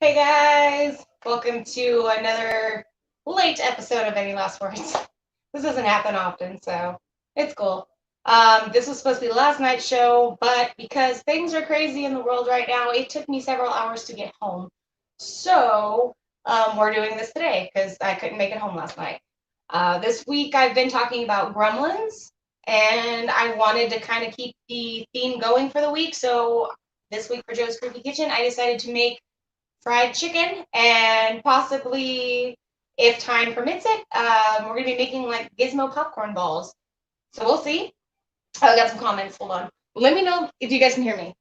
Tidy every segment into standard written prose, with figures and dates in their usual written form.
Hey guys, welcome to another late episode of Any Last Words. This doesn't happen often, so it's cool. This was supposed to be last night's show, but because things are crazy in the world right now, it took me several hours to get home. So we're doing this today because I couldn't make it home last night. This week I've been talking about Gremlins, and I wanted to kind of keep the theme going for the week. So this week for Joe's Creepy Kitchen, I decided to make fried chicken, and possibly, if time permits it, we're going to be making like Gizmo popcorn balls. So we'll see. Oh, I got some comments. Hold on. Let me know if you guys can hear me.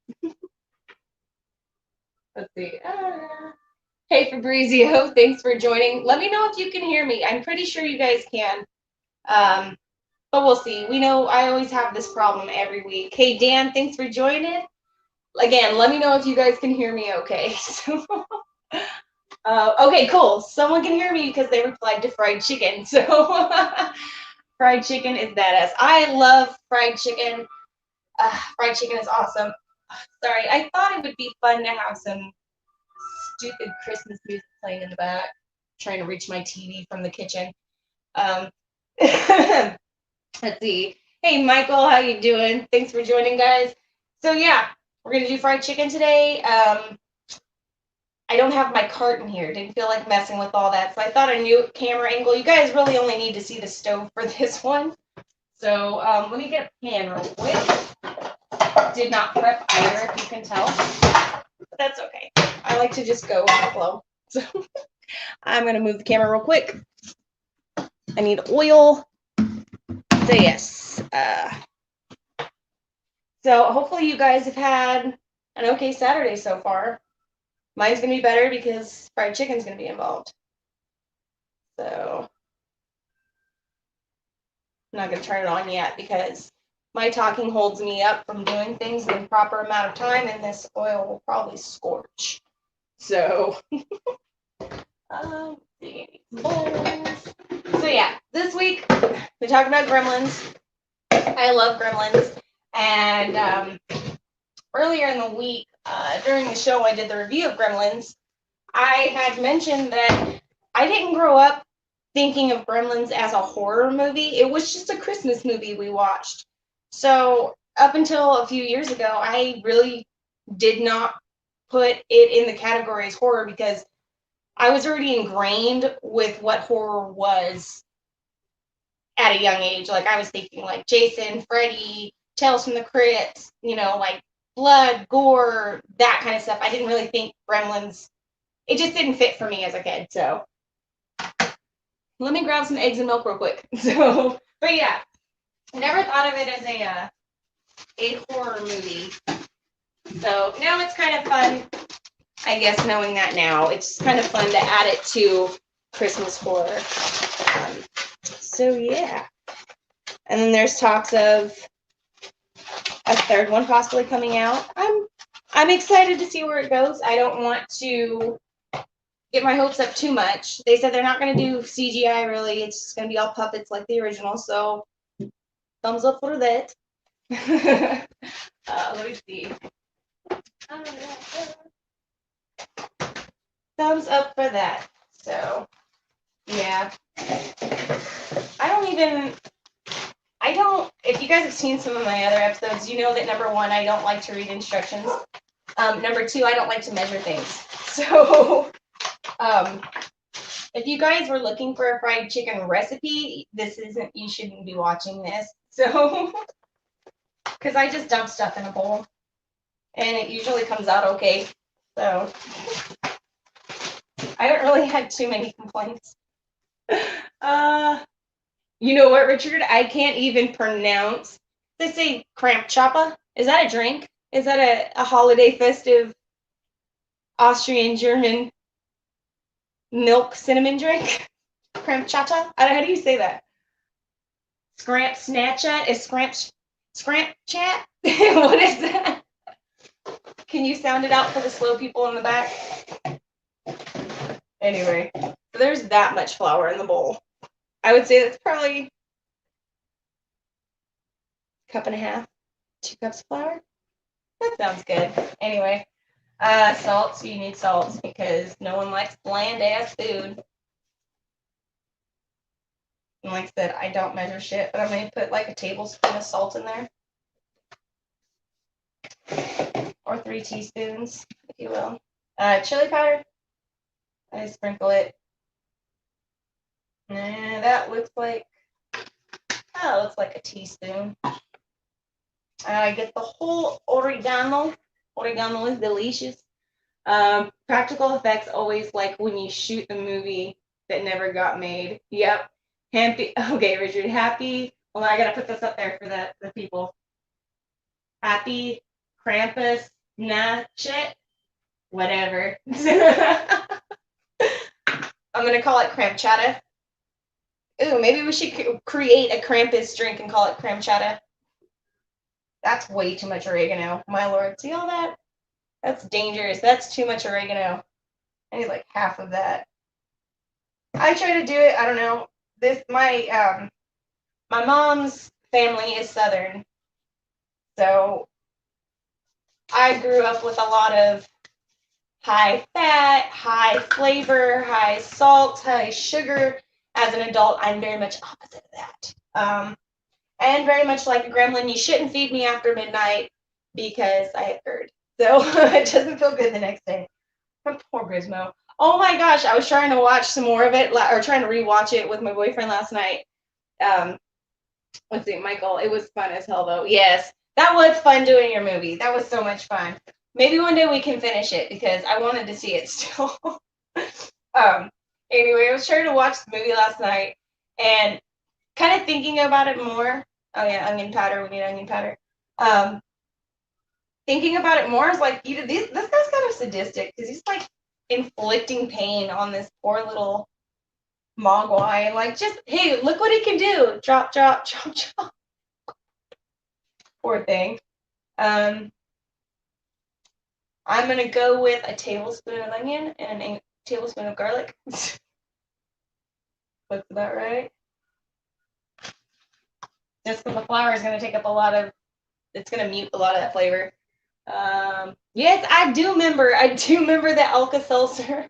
Let's see. Hey, Fabrizio, thanks for joining. Let me know if you can hear me. I'm pretty sure you guys can. But we'll see. We know I always have this problem every week. Hey, Dan, thanks for joining. Again, let me know if you guys can hear me okay. Okay, cool. Someone can hear me because they replied to fried chicken. So fried chicken is badass. I love fried chicken. Fried chicken is awesome. Sorry, I thought it would be fun to have some stupid Christmas music playing in the back. Trying to reach my TV from the kitchen. Let's see. Hey, Michael, how you doing? Thanks for joining, guys. So yeah, we're gonna do fried chicken today. I don't have my cart in here. Didn't feel like messing with all that. So I thought a new camera angle. You guys really only need to see the stove for this one. So let me get a pan real quick. Did not prep either, if you can tell. But that's okay. I like to just go with the flow. So I'm going to move the camera real quick. I need oil. So yes. So hopefully you guys have had an okay Saturday so far. Mine's going to be better because fried chicken's going to be involved. So I'm not going to turn it on yet because my talking holds me up from doing things in the proper amount of time, and this oil will probably scorch. So, so yeah, this week we talked about Gremlins. I love Gremlins. And earlier in the week, during the show I did the review of Gremlins, I had mentioned that I didn't grow up thinking of Gremlins as a horror movie. It was just a Christmas movie we watched. So up until a few years ago, I really did not put it in the category as horror because I was already ingrained with what horror was at a young age. Like I was thinking like Jason, Freddy, Tales from the Crypt, like blood, gore, that kind of stuff. I didn't really think Gremlins. It just didn't fit for me as a kid. So let me grab some eggs and milk real quick. So, but yeah, never thought of it as a horror movie. So now it's kind of fun, I guess, knowing that now. It's kind of fun to add it to Christmas horror. So yeah. And then there's talks of a third one possibly coming out. I'm excited to see where it goes. I don't want to get my hopes up too much. They said they're not going to do CGI really. It's just going to be all puppets like the original. So thumbs up for that. Let me see. Thumbs up for that. So yeah. If you guys have seen some of my other episodes, you know that number one, I don't like to read instructions. Number two, I don't like to measure things. So if you guys were looking for a fried chicken recipe, you shouldn't be watching this. So, because I just dump stuff in a bowl and it usually comes out okay. So, I haven't really had too many complaints. You know what, Richard? I can't even pronounce. They say cramp choppa. Is that a drink? Is that a holiday festive Austrian German milk cinnamon drink? Cramp chata? How do you say that? Scramp snatchat? Is scramp chat? What is that? Can you sound it out for the slow people in the back? Anyway, there's that much flour in the bowl. I would say that's probably a cup and a half, 2 cups of flour. That sounds good. Anyway, Salt, so you need salt because no one likes bland ass food. And like I said, I don't measure shit, but I'm going to put like a tablespoon of salt in there. Or 3 teaspoons, if you will. Chili powder. I sprinkle it. And that looks like, it looks like a teaspoon. I get the whole oregano. Oregano is delicious. Practical effects always like when you shoot the movie that never got made. Yep. Happy. Okay, Richard. Happy. Well, I gotta put this up there for the people. Happy Krampus. Nah, shit. Whatever. I'm gonna call it Krampchata. Ooh, maybe we should create a Krampus drink and call it Krampchata. That's way too much oregano. My lord. See all that? That's dangerous. That's too much oregano. I need like half of that. I try to do it. I don't know. My mom's family is Southern, so I grew up with a lot of high fat, high flavor, high salt, high sugar. As an adult, I'm very much opposite of that. And very much like a gremlin, you shouldn't feed me after midnight because I have GERD. So it doesn't feel good the next day. Poor Gizmo. Oh my gosh, I was trying to watch some more of it, or trying to rewatch it with my boyfriend last night. Let's see, Michael. It was fun as hell, though. Yes, that was fun doing your movie. That was so much fun. Maybe one day we can finish it because I wanted to see it still. Anyway, I was trying to watch the movie last night and kind of thinking about it more. Oh yeah, onion powder. We need onion powder. Thinking about it more is like, this guy's kind of sadistic because he's like inflicting pain on this poor little mogwai and like, just, hey, look what he can do. Drop, drop, drop, drop. Poor thing. I'm going to go with a tablespoon of onion and a tablespoon of garlic. Looks about right. Just because the flour is going to take up it's going to mute a lot of that flavor. Yes, I do remember the Alka-Seltzer.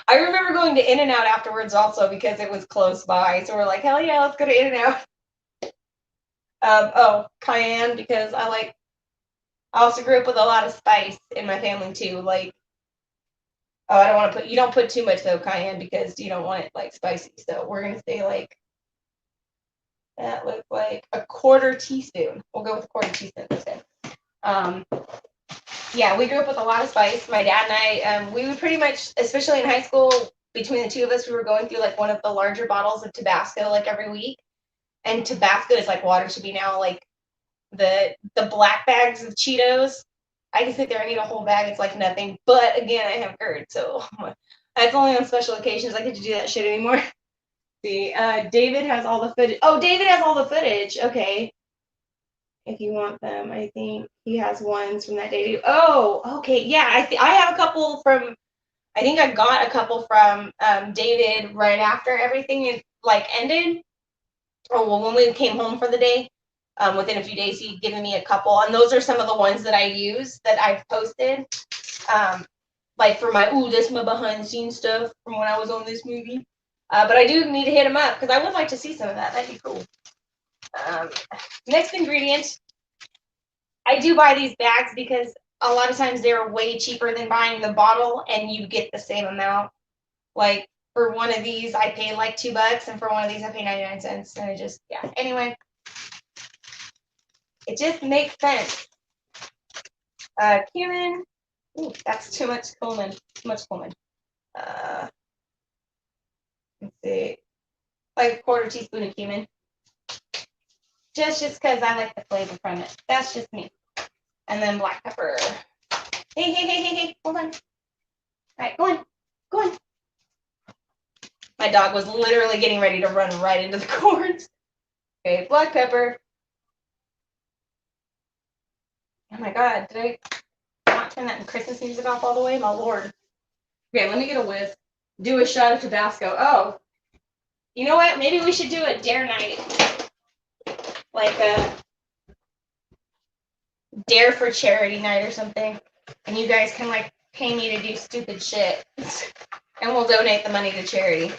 I remember going to In-N-Out afterwards also because it was close by. So we're like, hell yeah, let's go to In-N-Out. Cayenne, because I also grew up with a lot of spice in my family too. Like, I don't want to you don't put too much though, cayenne, because you don't want it like spicy. So we're going to say like, that looks like a 1/4 teaspoon. We'll go with a 1/4 teaspoon instead. Yeah, we grew up with a lot of spice. My dad and I, we would pretty much, especially in high school, between the two of us, we were going through like one of the larger bottles of Tabasco like every week. And Tabasco is like water to me now. Like the black bags of Cheetos, I can sit there and eat a whole bag. It's like nothing. But again, I have GERD, so it's only on special occasions I get to do that shit anymore. See, David has all the footage. Oh, David has all the footage. Okay. If you want them, I think he has ones from that day. Oh, okay. Yeah, I have a couple from. I think I got a couple from David right after everything is like ended. Or well, when we came home for the day, within a few days, he'd given me a couple, and those are some of the ones that I use that I've posted. Like for this is my behind the scenes stuff from when I was on this movie. But I do need to hit him up because I would like to see some of that. That'd be cool. Next ingredient. I do buy these bags because a lot of times they're way cheaper than buying the bottle and you get the same amount. Like for one of these, I pay like $2, and for one of these, I pay 99 cents. And it just, yeah. Anyway, it just makes sense. Cumin. Ooh, that's too much cumin. Too much cumin. Let's see. Like a 1/4 teaspoon of cumin. Just because I like the flavor from it. That's just me. And then black pepper. Hey. Hold on. All right, go on. My dog was literally getting ready to run right into the cords. Okay, black pepper. Oh my God, did I not turn that Christmas music off all the way? My lord. Okay, let me get a whiff. Do a shot of Tabasco. Oh, you know what? Maybe we should do a dare night. Like a dare for charity night or something. And you guys can like pay me to do stupid shit. And we'll donate the money to charity.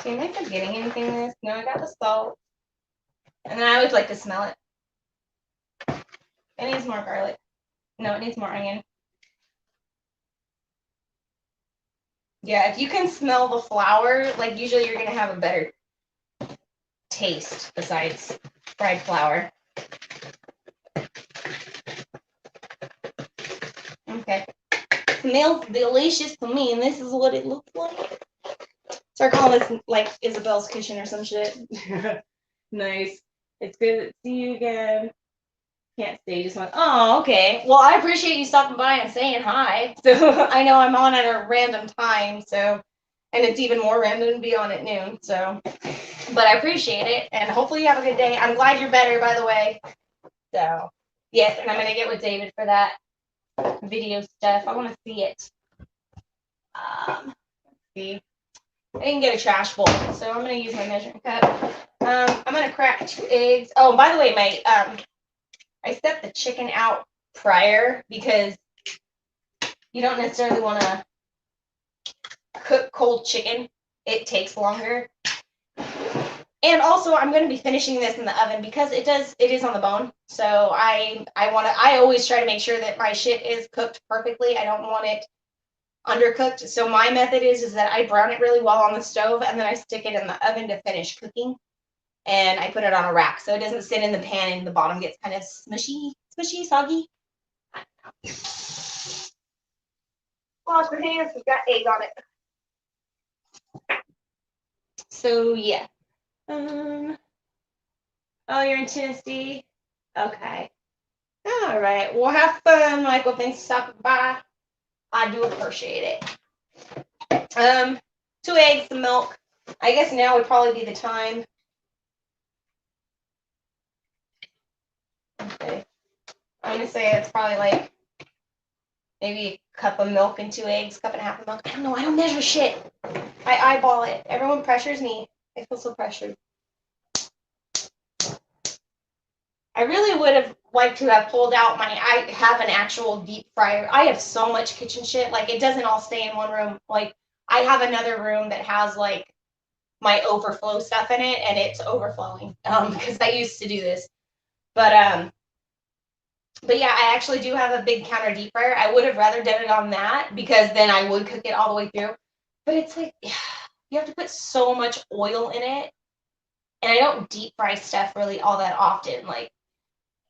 See, am I forgetting anything in this? No, I got the salt. And then I always like to smell it. It needs more garlic. No, it needs more onion. Yeah, if you can smell the flour, like usually you're going to have a better taste besides fried flour. Okay. Smells delicious to me, and this is what it looks like. Start calling this like Isabel's kitchen or some shit. Nice. It's good to see you again. Can't stay, just went, oh, okay. Well, I appreciate you stopping by and saying hi. So I know I'm on at a random time, so, and it's even more random to be on at noon, so, but I appreciate it, and hopefully you have a good day. I'm glad you're better, by the way. So, yes, and I'm going to get with David for that video stuff. I want to see it. Let's see. I didn't get a trash bowl, so I'm going to use my measuring cup. I'm going to crack 2 eggs. Oh, by the way, I set the chicken out prior because you don't necessarily want to cook cold chicken. It takes longer. And also, I'm going to be finishing this in the oven because it is on the bone. So I always try to make sure that my shit is cooked perfectly. I don't want it undercooked. So my method is that I brown it really well on the stove and then I stick it in the oven to finish cooking. And I put it on a rack so it doesn't sit in the pan and the bottom gets kind of smushy, soggy. Wash your hands, we've got egg on it. So yeah. Oh, you're in Tennessee? Okay. All right. Well, have fun, Michael. Thanks for stopping by. I do appreciate it. 2 eggs, some milk. I guess now would probably be the time. Okay. I'm gonna say it's probably like maybe a cup of milk and 2 eggs, cup and a half of milk. I don't know. I don't measure shit. I eyeball it. Everyone pressures me. I feel so pressured. I really would have liked to have pulled out I have an actual deep fryer. I have so much kitchen shit. Like, it doesn't all stay in one room. Like, I have another room that has, like, my overflow stuff in it, and it's overflowing, because I used to do this. But yeah, I actually do have a big counter deep fryer. I would have rather done it on that, because then I would cook it all the way through. But it's like, you have to put so much oil in it, and I don't deep fry stuff really all that often. Like,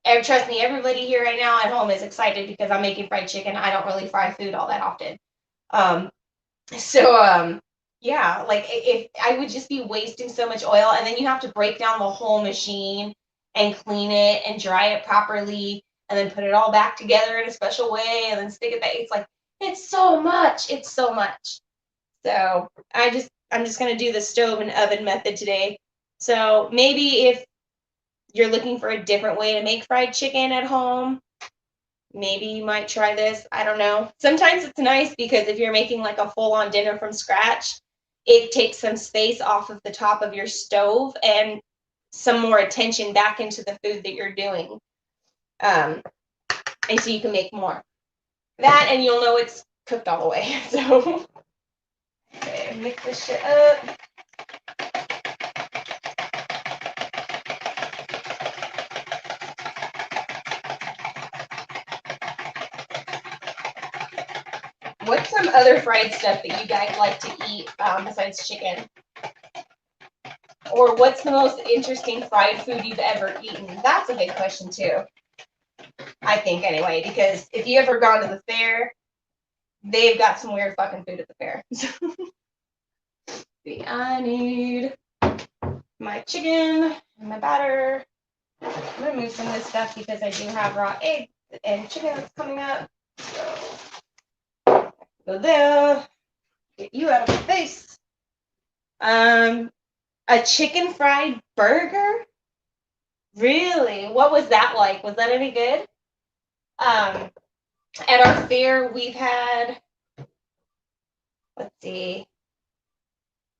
and trust me, everybody here right now at home is excited because I'm making fried chicken. I don't really fry food all that often. Yeah, like if I would just be wasting so much oil, and then you have to break down the whole machine and clean it and dry it properly and then put it all back together in a special way and then stick it back. It's like, it's so much. It's so much. So I'm just gonna do the stove and oven method today. So maybe if you're looking for a different way to make fried chicken at home, maybe you might try this. I don't know. Sometimes it's nice because if you're making like a full-on dinner from scratch, it takes some space off of the top of your stove and some more attention back into the food that you're doing. And so you can make more. That, and you'll know it's cooked all the way. So, okay, mix this shit up. What's some other fried stuff that you guys like to eat besides chicken? Or what's the most interesting fried food you've ever eaten? That's a big question too. I think anyway, because if you ever gone to the fair, they've got some weird fucking food at the fair. See, I need my chicken and my batter. I'm gonna move some of this stuff because I do have raw eggs and chicken that's coming up. So go there. Get you out of my face. A chicken fried burger? Really? What was that like? Was that any good? At our fair, we've had, let's see,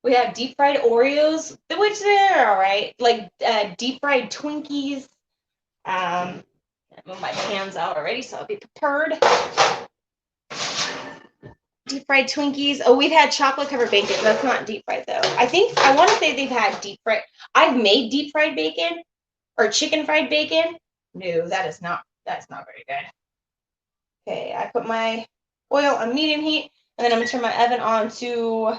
we have deep fried Oreos, which they're all right. Like deep fried Twinkies. Move my pans out already, so I'll be prepared. Deep fried Twinkies. Oh, we've had chocolate covered bacon. That's not deep fried though. I want to say they've had deep fried. I've made deep fried bacon or chicken fried bacon. No, that's not very good. Okay, I put my oil on medium heat, and then I'm gonna turn my oven on to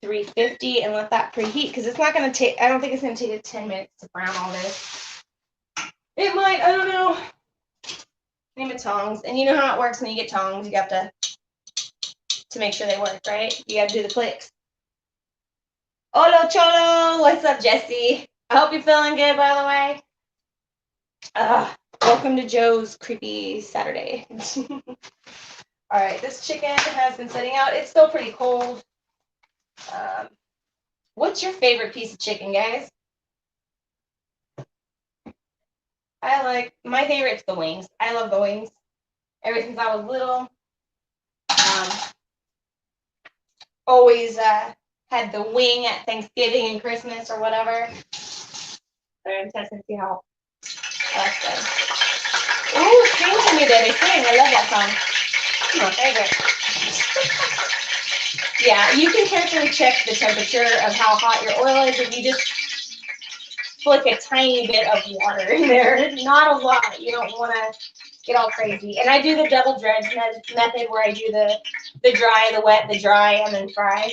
350 and let that preheat because it's not gonna take. I don't think it's gonna take 10 minutes to brown all this. It might. I don't know. Name it tongs, and you know how it works when you get tongs. You have to make sure they work, right? You got to do the clicks. Hola, Cholo. What's up, Jesse? I hope you're feeling good, by the way. Welcome to Joe's Creepy Saturday. All right, this chicken has been sitting out. It's still pretty cold. What's your favorite piece of chicken, guys? My favorite's the wings. I love the wings. Ever since I was little. Always had the wing at Thanksgiving and Christmas or whatever. So I'm testing to see how that's good. Ooh, Sing to Me, Baby, Sing. I love that song. It's my favorite. Yeah, you can carefully check the temperature of how hot your oil is if you just flick a tiny bit of water in there. Not a lot. You don't want to get all crazy. And I do the double dredge method where I do the dry, the wet, the dry, and then fry.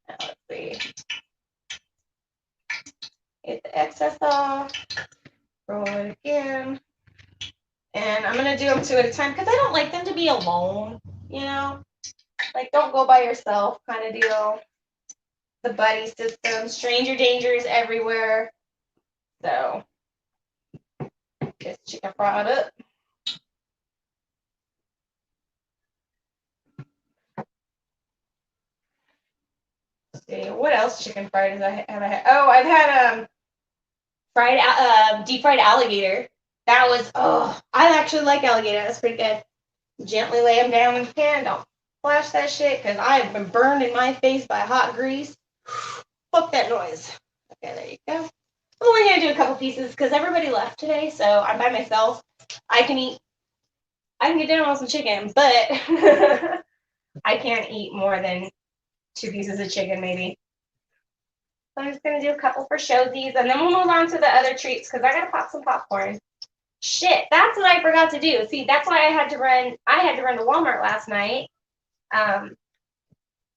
Now, let's see. Get the excess off. Roll it again. And I'm going to do them 2 at a time because I don't like them to be alone, you know? Like, don't go by yourself kind of deal. The buddy system. Stranger dangers everywhere. So, get the chicken fried up. Let's see, what else chicken fried have I had? Oh, I've had deep fried alligator. That was, I actually like alligator. That's pretty good. Gently lay them down in the pan. Don't flash that shit because I've been burned in my face by hot grease. Fuck that noise. Okay, there you go. I'm only going to do a couple pieces because everybody left today, so I'm by myself. I can get dinner on some chicken, but I can't eat more than 2 pieces of chicken, maybe. So I'm just going to do a couple for showsies, and then we'll move on to the other treats because I got to pop some popcorn. Shit, that's what I forgot to do. See, that's why I had to run to Walmart last night.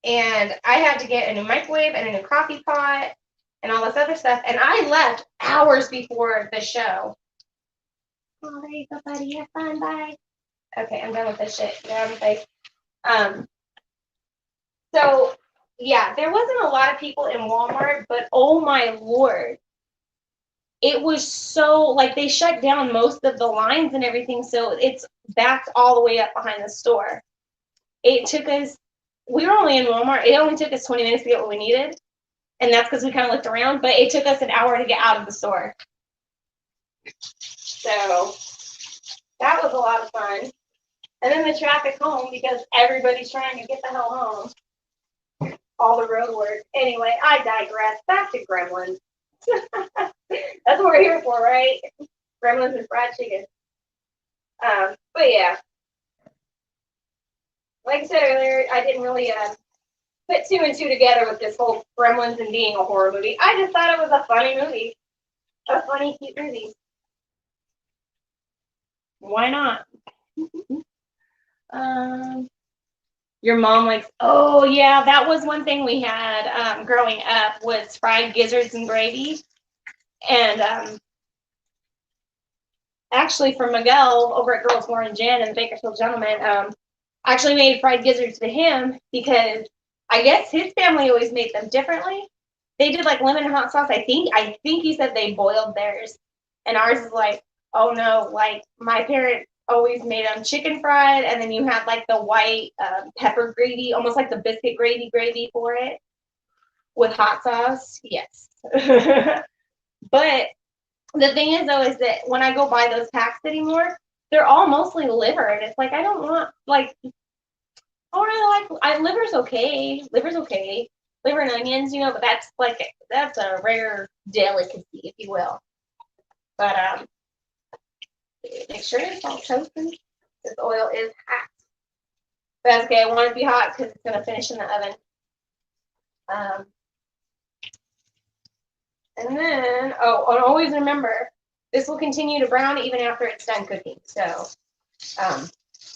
And I had to get a new microwave and a new coffee pot and all this other stuff. And I left hours before the show. Oh, there you go, buddy. Have fun. Bye. Okay, I'm done with this shit. Get out of my face. So, yeah, there wasn't a lot of people in Walmart, but oh my Lord. It was so, like, they shut down most of the lines and everything, so it's backed all the way up behind the store. It took us, we were only in Walmart, it only took us 20 minutes to get what we needed, and that's because we kind of looked around, but it took us an hour to get out of the store. So, that was a lot of fun. And then the traffic home, because everybody's trying to get the hell home. All the road work. Anyway, I digress. Back to Gremlins. That's what we're here for, right? Gremlins and fried chicken. But yeah, like I said earlier, I didn't really put 2 and 2 together with this whole Gremlins and being a horror movie. I just thought it was a funny movie, a funny, cute movie. Why not? Your mom likes. Oh yeah, that was one thing we had growing up was fried gizzards and gravy. And actually, for Miguel over at Girls More and Jen and the Bakersfield Gentleman, I actually made fried gizzards to him because I guess his family always made them differently. They did like lemon and hot sauce. I think he said they boiled theirs, and ours is like, oh no, like my parents always made them chicken fried, and then you had like the white pepper gravy, almost like the biscuit gravy for it with hot sauce. Yes. But the thing is, though, is that when I go buy those packs anymore, they're all mostly liver, and it's like I don't want like I don't really like liver's okay. Liver's okay. Liver and onions, you know, but that's a rare delicacy, if you will. But make sure it's all toasted. This oil is hot. But that's okay. I want it to be hot because it's gonna finish in the oven. And then, oh, and always remember, this will continue to brown even after it's done cooking. So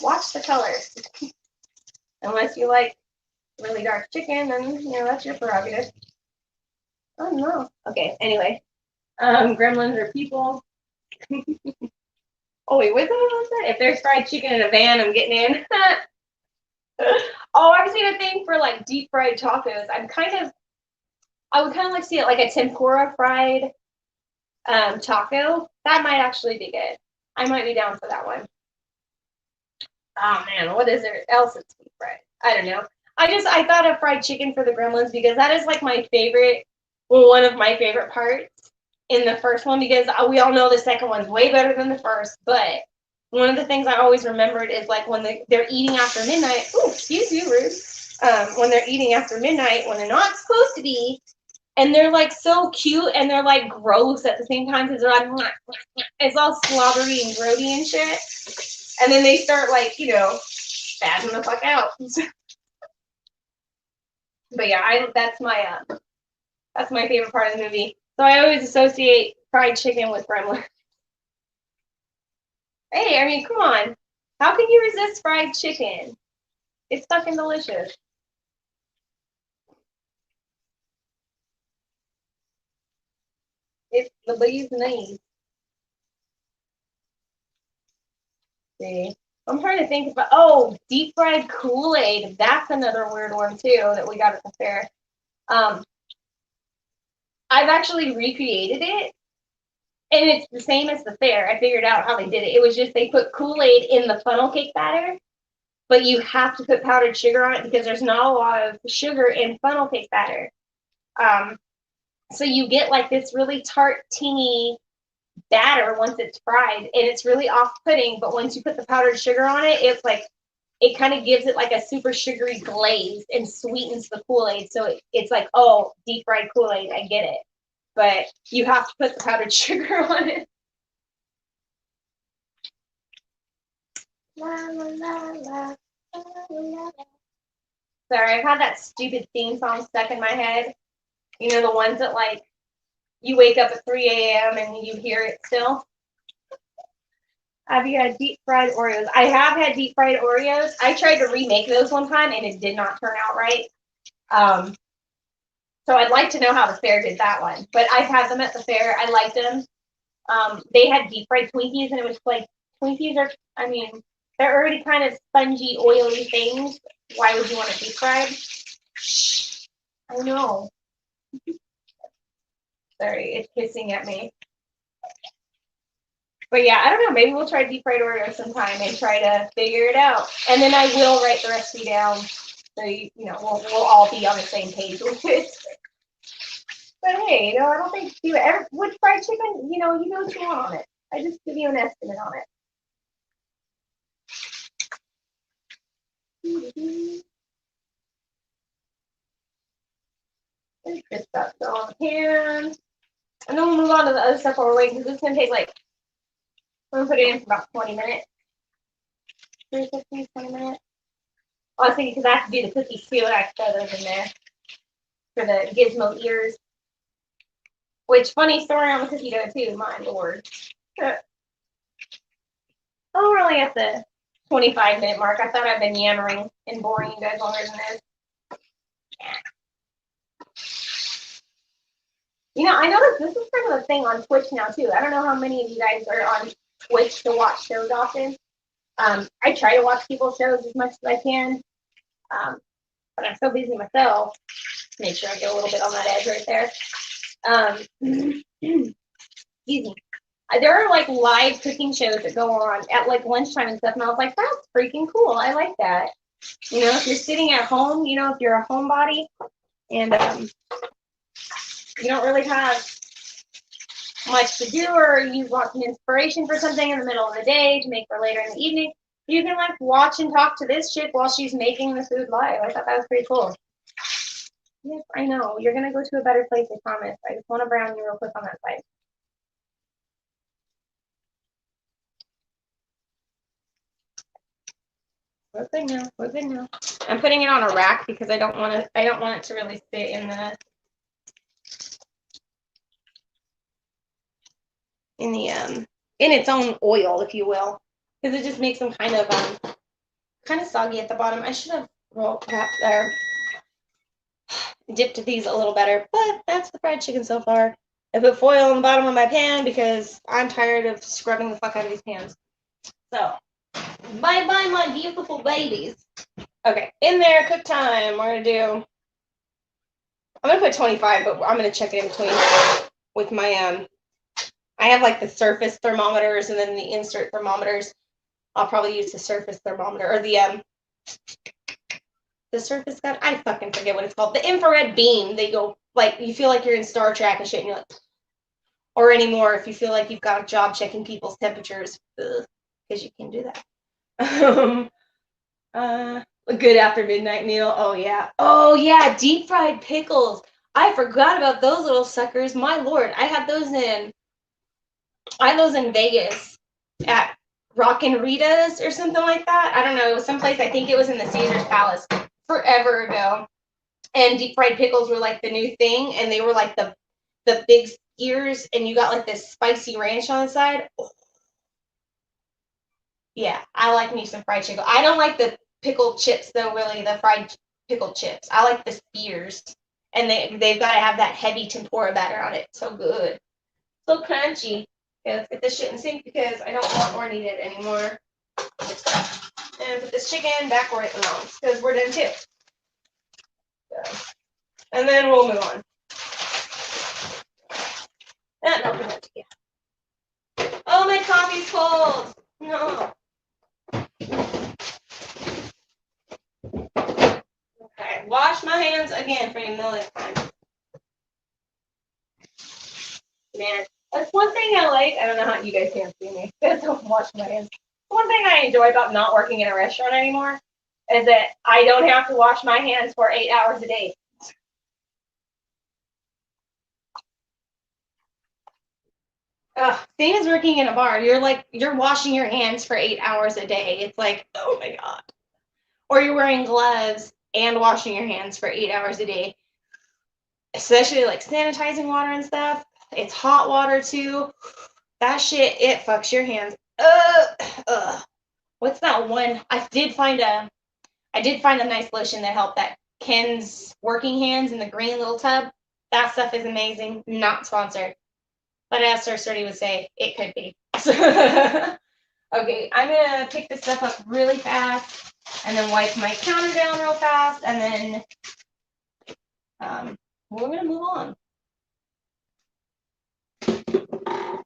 watch the colors. Unless you like really dark chicken, then that's your prerogative. Oh no. Okay. Anyway, gremlins are people. Oh wait, what's that? If there's fried chicken in a van, I'm getting in. Oh, I've seen a thing for like deep fried tacos. I would kind of like to see it like a tempura fried taco. That might actually be good. I might be down for that one. Oh man, what is there else that's deep fried? I don't know. I thought of fried chicken for the gremlins because that is like my favorite, well, one of my favorite parts in the first one, because we all know the second one's way better than the first. But one of the things I always remembered is like when they're eating after midnight. Ooh, excuse you, rude. When they're eating after midnight, when they're not supposed to be, and they're like so cute and they're like gross at the same time because they're like, it's all slobbery and grody and shit. And then they start like, spazzing the fuck out. But yeah, that's my favorite part of the movie. So I always associate fried chicken with gremlins. Hey, I mean, come on. How can you resist fried chicken? It's fucking delicious. It's the bee's knees. See, I'm trying to think about, deep fried Kool-Aid. That's another weird one too that we got at the fair. I've actually recreated it, and it's the same as the fair. I figured out how they did it. It was just they put Kool-Aid in the funnel cake batter, but you have to put powdered sugar on it because there's not a lot of sugar in funnel cake batter. So you get like this really tart, teeny batter once it's fried, and it's really off-putting. But once you put the powdered sugar on it, it's like it kind of gives it like a super sugary glaze and sweetens the Kool-Aid. So it's like, oh, deep fried Kool-Aid, I get it. But you have to put the powdered sugar on it. La, la, la, la, la, la. Sorry, I've had that stupid theme song stuck in my head. The ones that like you wake up at 3 a.m. and you hear it still. Have you had deep fried Oreos? I have had deep fried Oreos. I tried to remake those one time and it did not turn out right. So I'd like to know how the fair did that one. But I've had them at the fair. I liked them. They had deep fried Twinkies, and it was like Twinkies are, I mean, they're already kind of spongy, oily things. Why would you want to deep fried? I know. Sorry, it's hissing at me. But yeah, I don't know. Maybe we'll try deep fried Oreos sometime and try to figure it out. And then I will write the recipe down so we'll all be on the same page with it. But hey, I don't think you ever with fried chicken. You know what you want on it. I just give you an estimate on it. There's good stuff on the pan. And then we'll move on to the other stuff while we're waiting, because it's going to take like, I'm going to put it in for about 20 minutes. 15, 20 minutes. Oh, I was thinking because I have to do the cookies too, and I have feathers in there for the Gizmo ears. Which, funny story on the cookie dough too, my lord. Oh, we're only at the 25-minute mark. I thought I'd been yammering and boring you guys longer than this. I noticed this is kind of a thing on Twitch now too. I don't know how many of you guys are on Twitch to watch shows often. I try to watch people's shows as much as I can, but I'm so busy myself. Make sure I get a little bit on that edge right there. Excuse me. There are like live cooking shows that go on at like lunchtime and stuff, and I was like, that's freaking cool. I like that. If you're sitting at home, if you're a homebody and you don't really have much to do, or you want some inspiration for something in the middle of the day to make for later in the evening, you can like watch and talk to this chick while she's making the food live. I thought that was pretty cool. Yes, I know. You're gonna go to a better place, I promise. I just want to brown you real quick on that side. We're good now. We're good now. I'm putting it on a rack because I don't want it to really sit in in its own oil, if you will, because it just makes them kind of soggy at the bottom. I should have dipped these a little better, but that's the fried chicken so far. I put foil on the bottom of my pan because I'm tired of scrubbing the fuck out of these pans. So, bye bye, my beautiful babies. Okay, in there, cook time. I'm gonna put 25, but I'm gonna check it in between with my I have like the surface thermometers and then the insert thermometers. I'll probably use the surface thermometer or the surface gun. I fucking forget what it's called. The infrared beam. They go like you feel like you're in Star Trek and shit, and you're like, or anymore if you feel like you've got a job checking people's temperatures, because you can do that. A good after midnight meal. Oh yeah, deep fried pickles. I forgot about those little suckers. My lord, I had those in Vegas at Rockin' Rita's or something like that. I don't know. It was someplace. I think it was in the Caesar's Palace forever ago. And deep fried pickles were like the new thing, and they were like the big ears, and you got like this spicy ranch on the side. Oh. Yeah, I like me some fried chicken. I don't like the pickled chips though. Really, the fried pickled chips. I like the spears, and they've got to have that heavy tempura batter on it. So good, so crunchy. Okay, let's get this shit in sync because I don't want or need it anymore. And put this chicken back where it belongs because we're done too. So, and then we'll move on. Oh, my coffee's cold. No. Okay, wash my hands again for the millionth time. Man, that's one thing I like. I don't know how you guys can't see me. I don't wash my hands. One thing I enjoy about not working in a restaurant anymore is that I don't have to wash my hands for 8 hours a day. Same as working in a bar. You're washing your hands for 8 hours a day. It's like, oh my God. Or you're wearing gloves and washing your hands for 8 hours a day. Especially like sanitizing water and stuff. It's hot water too. That shit, it fucks your hands. What's that one? I did find a nice lotion that helped that Ken's working hands in the green little tub. That stuff is amazing. Not sponsored. But as Sir Sturdy would say, it could be. Okay, I'm gonna pick this stuff up really fast and then wipe my counter down real fast, and then we're gonna move on.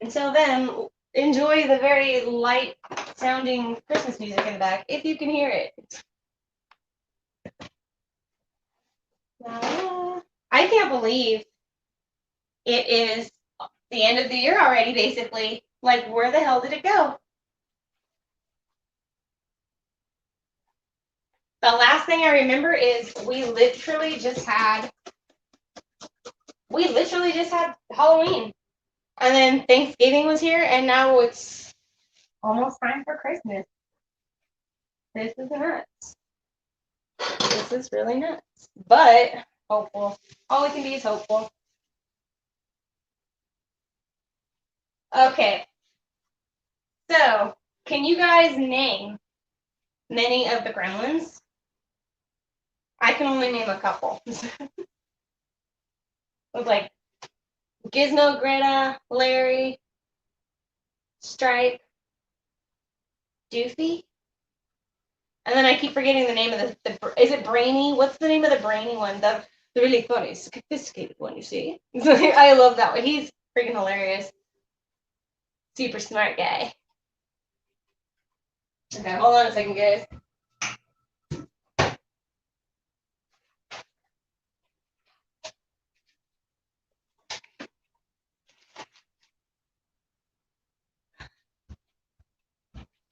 Until then, enjoy the very light sounding Christmas music in the back, if you can hear it. I can't believe it is the end of the year already, basically. Like, where the hell did it go? The last thing I remember is we literally just had Halloween. And then Thanksgiving was here, and now it's almost time for Christmas. This is nuts. This is really nuts. But hopeful. All we can be is hopeful. Okay. So, can you guys name many of the Gremlins? I can only name a couple. It's like Gizmo, Greta, Larry, Stripe, Doofy. And then I keep forgetting the name of is it Brainy? What's the name of the Brainy one? The really funny, sophisticated one, you see? I love that one. He's freaking hilarious. Super smart guy. Okay, hold on a second, guys.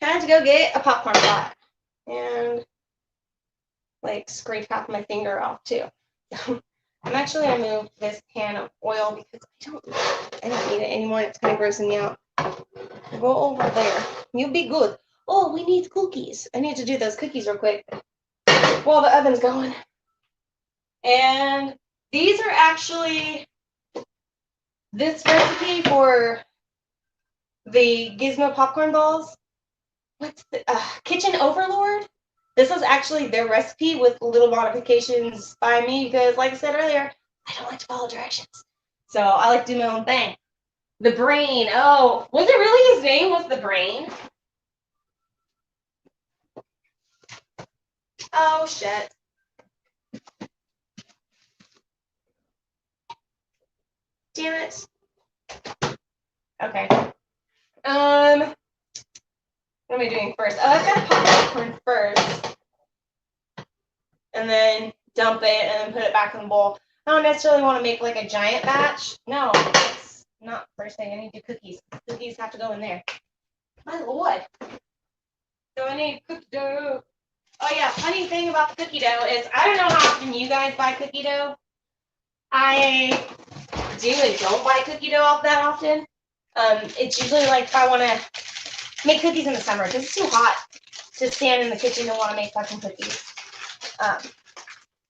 I had to go get a popcorn pot and like scrape half my finger off too. I'm actually going to move this can of oil because I don't need it anymore. It's kind of grossing me out. Go over there. You'll be good. Oh, we need cookies. I need to do those cookies real quick while the oven's going. And these are actually this recipe for the Gizmo popcorn balls. What's the Kitchen Overlord? This is actually their recipe with little modifications by me because, like I said earlier, I don't like to follow directions. So I like to do my own thing. The Brain. Oh, was it really his name? Was the Brain? Oh, shit. Damn it. Okay. What am I doing first? Oh, I've got to pop the popcorn first. And then dump it and then put it back in the bowl. I don't necessarily want to make like a giant batch. No, that's not the first thing. I need to do cookies. Cookies have to go in there. My lord. So I need cookie dough. Oh yeah, funny thing about the cookie dough is I don't know how often you guys buy cookie dough. I do and don't buy cookie dough all that often. It's usually like if I want to make cookies in the summer because it's too hot to stand in the kitchen and want to make fucking cookies.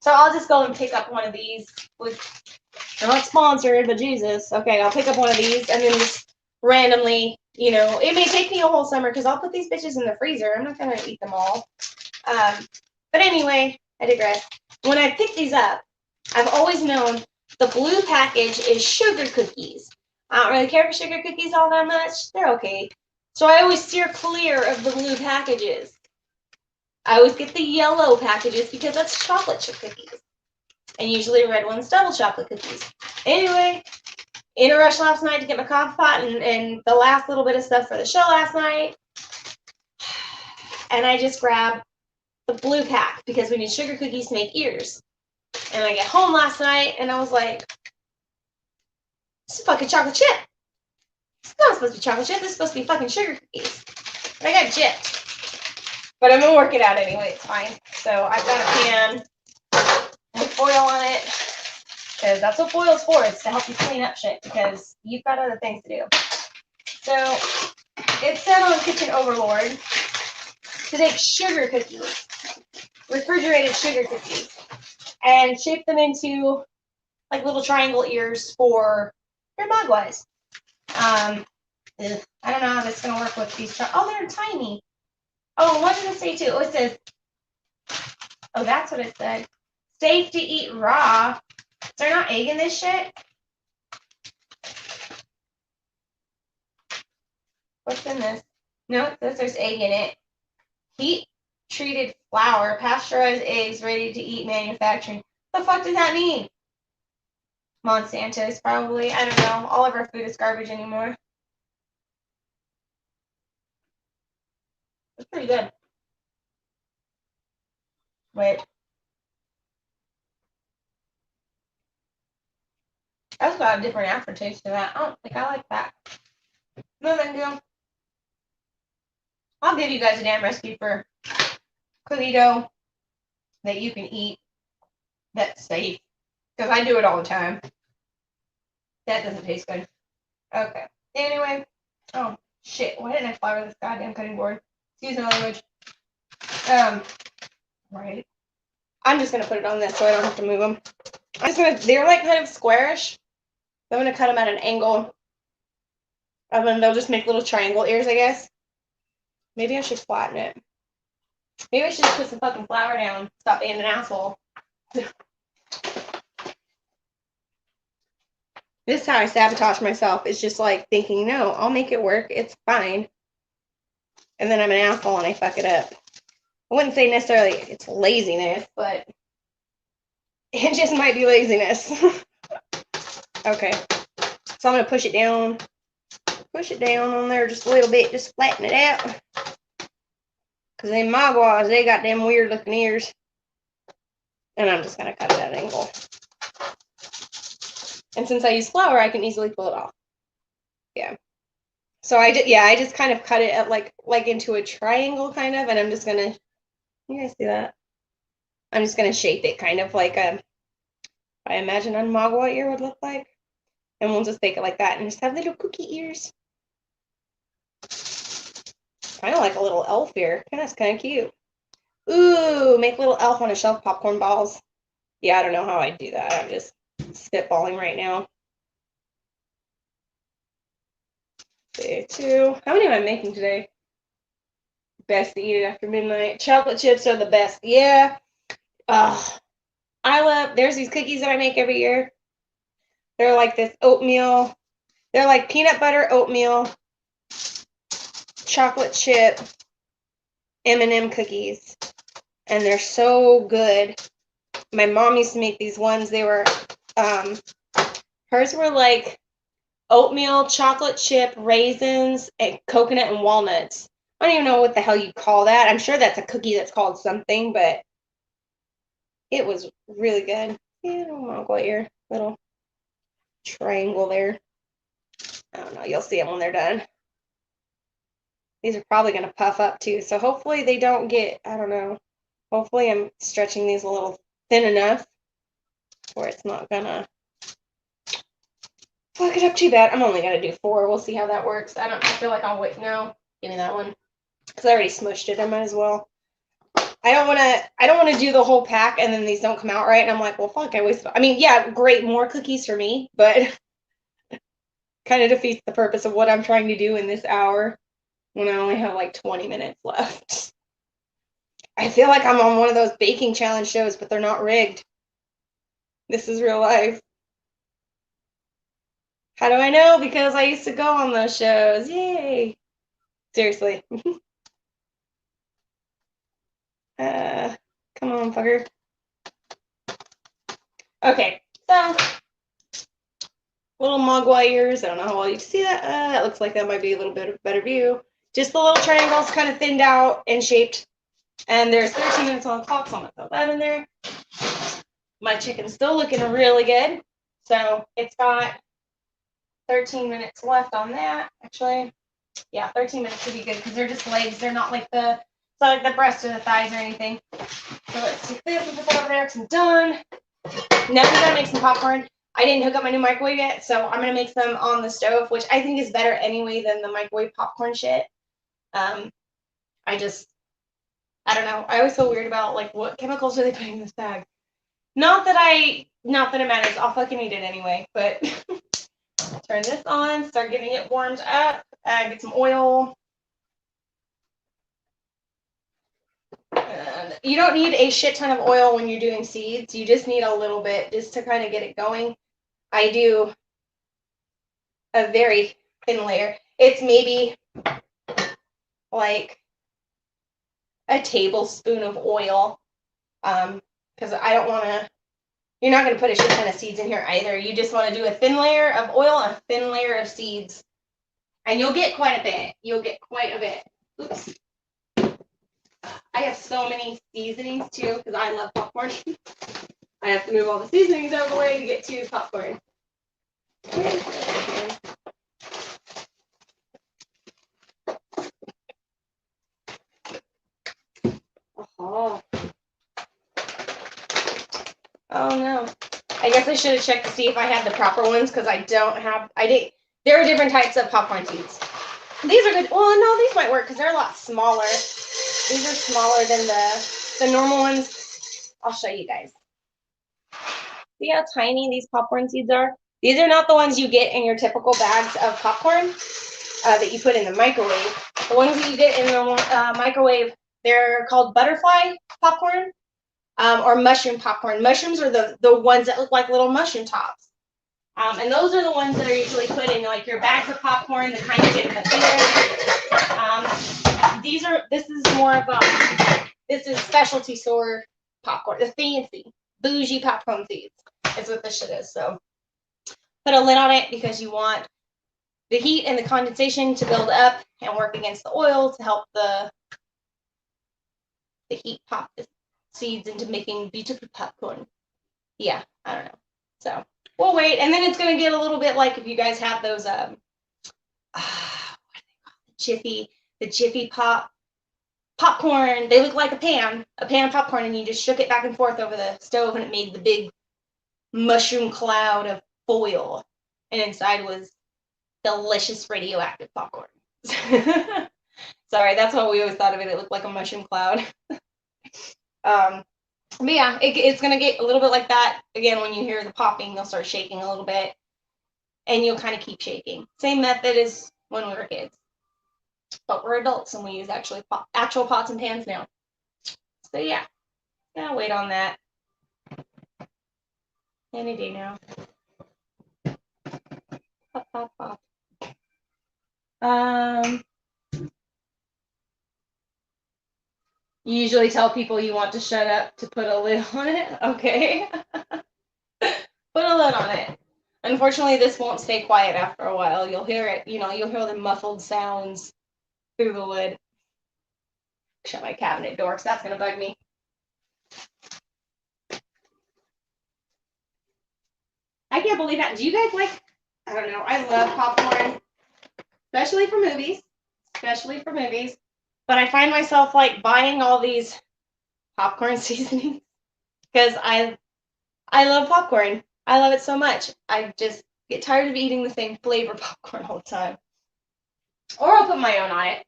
So I'll just go and pick up one of these. They're not sponsored, but Jesus. Okay, I'll pick up one of these and then just randomly, you know, it may take me a whole summer because I'll put these bitches in the freezer. I'm not going to eat them all. But anyway, I digress. When I pick these up, I've always known the blue package is sugar cookies. I don't really care for sugar cookies all that much. They're okay. So I always steer clear of the blue packages. I always get the yellow packages because that's chocolate chip cookies. And usually red ones, double chocolate cookies. Anyway, in a rush last night to get my coffee pot and the last little bit of stuff for the show last night. And I just grabbed the blue pack because we need sugar cookies to make ears. And I get home last night and I was like, this is fucking chocolate chip. It's not supposed to be chocolate chip. This is supposed to be fucking sugar cookies. But I got gypped. But I'm going to work it out anyway. It's fine. So I've got a pan with foil on it. Because that's what foil's for. It's to help you clean up shit. Because you've got other things to do. So it said on Kitchen Overlord to take sugar cookies. Refrigerated sugar cookies. And shape them into like little triangle ears for your mogwais. I don't know how this is going to work with these. Oh, they're tiny. Oh, what did it say too? Oh, it says, oh, that's what it said. Safe to eat raw. Is there not egg in this shit? What's in this? No, it says there's egg in it. Heat treated flour, pasteurized eggs, ready to eat manufacturing. What the fuck does that mean? Monsanto's probably. I don't know. All of our food is garbage anymore. It's pretty good. Wait. That's got a different aftertaste to that. I don't think I like that. No, thank you. I'll give you guys a damn recipe for cookie dough that you can eat that's safe. Because I do it all the time. That doesn't taste good. Okay. Anyway. Oh, shit. Why didn't I flour this goddamn cutting board? Excuse my language. Right. I'm just going to put it on this so I don't have to move them. They're like kind of squarish. I'm going to cut them at an angle. And then they'll just make little triangle ears, I guess. Maybe I should flatten it. Maybe I should just put some fucking flour down. Stop being an asshole. This is how I sabotage myself. It's just like thinking, no, I'll make it work. It's fine. And then I'm an asshole and I fuck it up. I wouldn't say necessarily it's laziness, but it just might be laziness. Okay. So I'm going to push it down. Push it down on there just a little bit. Just flatten it out. Because them mogwais, they got them weird looking ears. And I'm just going to cut it at an angle. And since I use flour, I can easily pull it off. Yeah. So I just kind of cut it at like into a triangle kind of. And I'm just going to, you guys see that? I'm just going to shape it kind of like a I imagine a Mogwai ear would look like. And we'll just bake it like that and just have little cookie ears. Kind of like a little elf ear. That's kind of cute. Ooh, make little elf on a shelf popcorn balls. Yeah, I don't know how I'd do that. I'm just spitballing right now. Day 2. How many am I making today? Best to eat it after midnight. Chocolate chips are the best. Yeah. Ugh. There's these cookies that I make every year. They're like this oatmeal. They're like peanut butter oatmeal, chocolate chip, M&M cookies. And they're so good. My mom used to make these ones. They were, hers were like oatmeal, chocolate chip, raisins, and coconut and walnuts. I don't even know what the hell you call that. I'm sure that's a cookie that's called something, but it was really good. Yeah, Mongol ear, little triangle there. I don't know. You'll see them when they're done. These are probably going to puff up too, so hopefully they don't get, I don't know. Hopefully I'm stretching these a little thin enough where it's not going to fuck it up too bad. I'm only going to do 4. We'll see how that works. I feel like I'll wait. No, give me that one. Because I already smushed it. I might as well. I don't want to do the whole pack and then these don't come out right. And I'm like, well, fuck, I wasted. I mean, yeah, great, more cookies for me, but kind of defeats the purpose of what I'm trying to do in this hour when I only have like 20 minutes left. I feel like I'm on one of those baking challenge shows, but they're not rigged. This is real life. How do I know? Because I used to go on those shows. Yay. Seriously. Come on, fucker. Okay, so little Mogwai ears. I don't know how well you can see that. That looks like that might be a little bit of a better view. Just the little triangles kind of thinned out and shaped. And there's 13 minutes on the clock, so I'm going to throw that in there. My chicken's still looking really good. So it's got 13 minutes left on that. Actually, yeah, 13 minutes would be good because they're just legs. They're not like the breast or the thighs or anything. So let's do this and put that over there because I'm done. Now we gotta make some popcorn. I didn't hook up my new microwave yet, so I'm gonna make some on the stove, which I think is better anyway than the microwave popcorn shit. I don't know. I always feel weird about like what chemicals are they putting in this bag. Not that it matters. I'll fucking eat it anyway. But turn this on, start getting it warmed up, get some oil. And you don't need a shit ton of oil when you're doing seeds. You just need a little bit just to kind of get it going. I do a very thin layer. It's maybe like a tablespoon of oil, because I don't want to, you're not going to put a shit ton of seeds in here either. You just want to do a thin layer of oil and a thin layer of seeds. And you'll get quite a bit. Oops. I have so many seasonings too, because I love popcorn. I have to move all the seasonings out of the way to get to popcorn. Oh. Oh no. I guess I should have checked to see if I had the proper ones because I don't have. There are different types of popcorn seeds. These are good. Well, no, these might work because they're a lot smaller. These are smaller than the normal ones. I'll show you guys. See how tiny these popcorn seeds are? These are not the ones you get in your typical bags of popcorn that you put in the microwave. The ones that you get in the microwave, they're called butterfly popcorn. Or mushroom popcorn. Mushrooms are the ones that look like little mushroom tops. And those are the ones that are usually put in like your bags of popcorn, the kind you get in the theater. This is specialty store popcorn, the fancy, bougie popcorn seeds. Is what this shit is. So put a lid on it because you want the heat and the condensation to build up and work against the oil to help the heat pop the seeds into making beautiful popcorn. Yeah, I don't know. So we'll wait, and then it's gonna get a little bit like if you guys have those what are they called? The Jiffy popcorn. They look like a pan of popcorn, and you just shook it back and forth over the stove, and it made the big mushroom cloud of foil, and inside was delicious radioactive popcorn. Sorry, that's what we always thought of it. It looked like a mushroom cloud. But yeah, it's gonna get a little bit like that. Again, when you hear the popping, you'll start shaking a little bit, and you'll kind of keep shaking. Same method as when we were kids, but we're adults and we use actual pots and pans now. So yeah, gotta wait on that. Any day now. Pop, pop, pop. You usually tell people you want to shut up to put a lid on it. Okay. Put a lid on it. Unfortunately, this won't stay quiet after a while. You'll hear it, you'll hear the muffled sounds through the lid. Shut my cabinet door because that's going to bug me. I can't believe that. Do you guys like, I don't know, I love popcorn, especially for movies. But I find myself like buying all these popcorn seasonings because I love popcorn. I love it so much. I just get tired of eating the same flavor popcorn all the time. Or I'll put my own on it.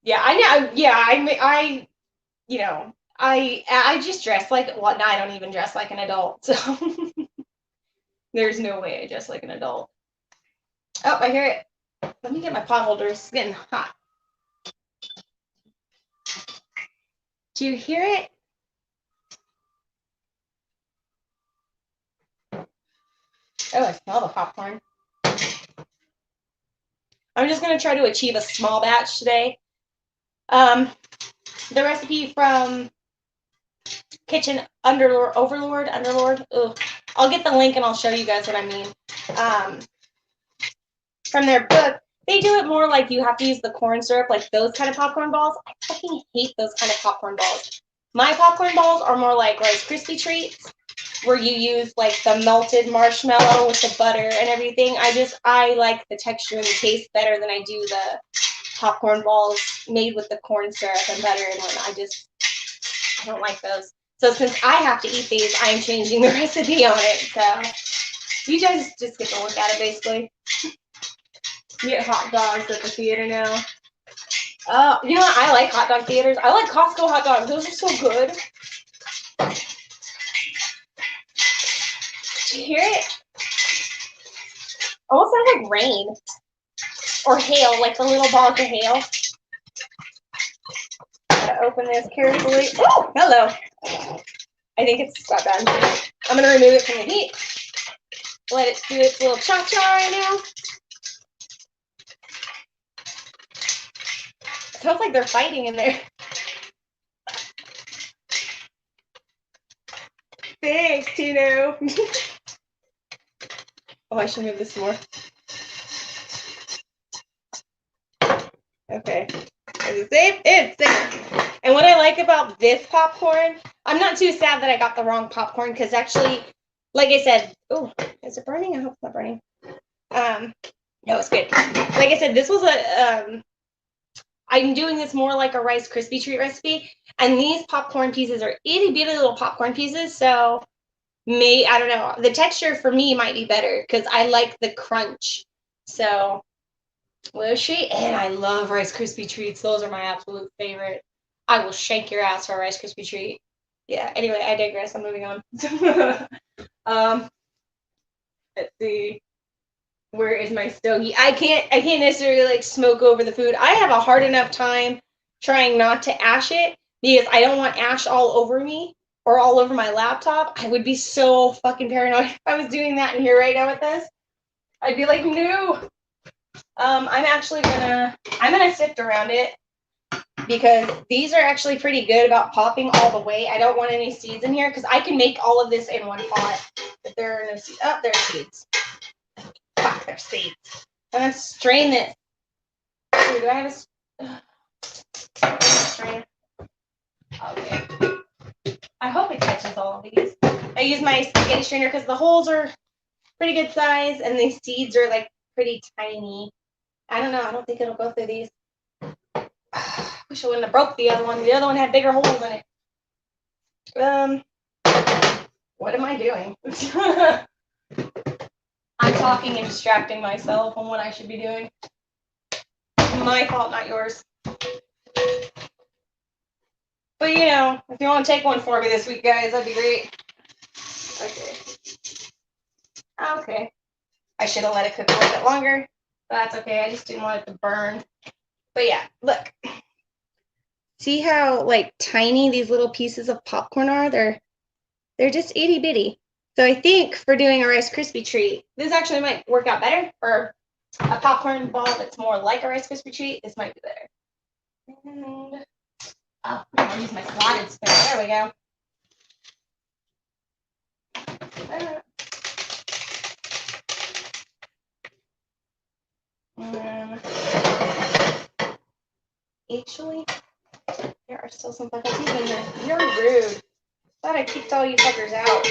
Yeah, I know. Yeah, I just dress like, well, no, I don't even dress like an adult. So there's no way I dress like an adult. Oh, I hear it. Let me get my pot holder. It's getting hot. Do you hear it? Oh, I smell the popcorn. I'm just going to try to achieve a small batch today. The recipe from Kitchen Overlord. Ugh. I'll get the link and I'll show you guys what I mean. From their book, they do it more like you have to use the corn syrup, like those kind of popcorn balls. I fucking hate those kind of popcorn balls. My popcorn balls are more like Rice Krispie treats, where you use like the melted marshmallow with the butter and everything. I like the texture and the taste better than I do the popcorn balls made with the corn syrup and butter and whatnot. I don't like those. So since I have to eat these, I'm changing the recipe on it. So you guys just get to look at it basically. You get hot dogs at the theater now. You know what? I like hot dog theaters. I like Costco hot dogs. Those are so good. Do you hear it? Almost sounds like rain. Or hail, like the little balls of hail. Gotta open this carefully. Oh, hello. I think it's got done. I'm gonna remove it from the heat. Let it do its little cha-cha right now. It sounds like they're fighting in there. Thanks, Tino. Oh, I should move this more. Okay. Is it safe? It's safe. And what I like about this popcorn, I'm not too sad that I got the wrong popcorn because actually, like I said, oh, is it burning? I hope it's not burning. No, it's good. Like I said, this was I'm doing this more like a Rice Krispie treat recipe, and these popcorn pieces are itty bitty little popcorn pieces, so I don't know, the texture for me might be better because I like the crunch. So we'll see. And I love Rice Krispie treats. Those are my absolute favorite. I will shake your ass for a Rice Krispie treat. Yeah, anyway, I digress. I'm moving on. Let's see. Where is my stogie? I can't necessarily like smoke over the food. I have a hard enough time trying not to ash it because I don't want ash all over me or all over my laptop. I would be so fucking paranoid if I was doing that in here right now with this. I'd be like, no. I'm gonna sift around it because these are actually pretty good about popping all the way. I don't want any seeds in here because I can make all of this in one pot. But there are no seeds. Oh, there's seeds. Fuck, there's seeds. I'm gonna strain this. Ooh, do I have a strainer? Okay. I hope it catches all of these. I use my spaghetti strainer because the holes are pretty good size and the seeds are like pretty tiny. I don't know. I don't think it'll go through these. Wish I wouldn't have broke the other one. The other one had bigger holes in it. What am I doing? I'm talking and distracting myself on what I should be doing. My fault, not yours. But you know, if you want to take one for me this week, guys, that'd be great. Okay. Okay. I should have let it cook a little bit longer. But that's okay. I just didn't want it to burn. But yeah, look. See how like tiny these little pieces of popcorn are? They're just itty bitty. So I think for doing a Rice Krispie treat, this actually might work out better. For a popcorn ball that's more like a Rice Krispie treat, this might be better. And I'll use my slotted spoon. There we go. Actually, there are still some buckets in there. You're rude. Thought I kicked all you fuckers out.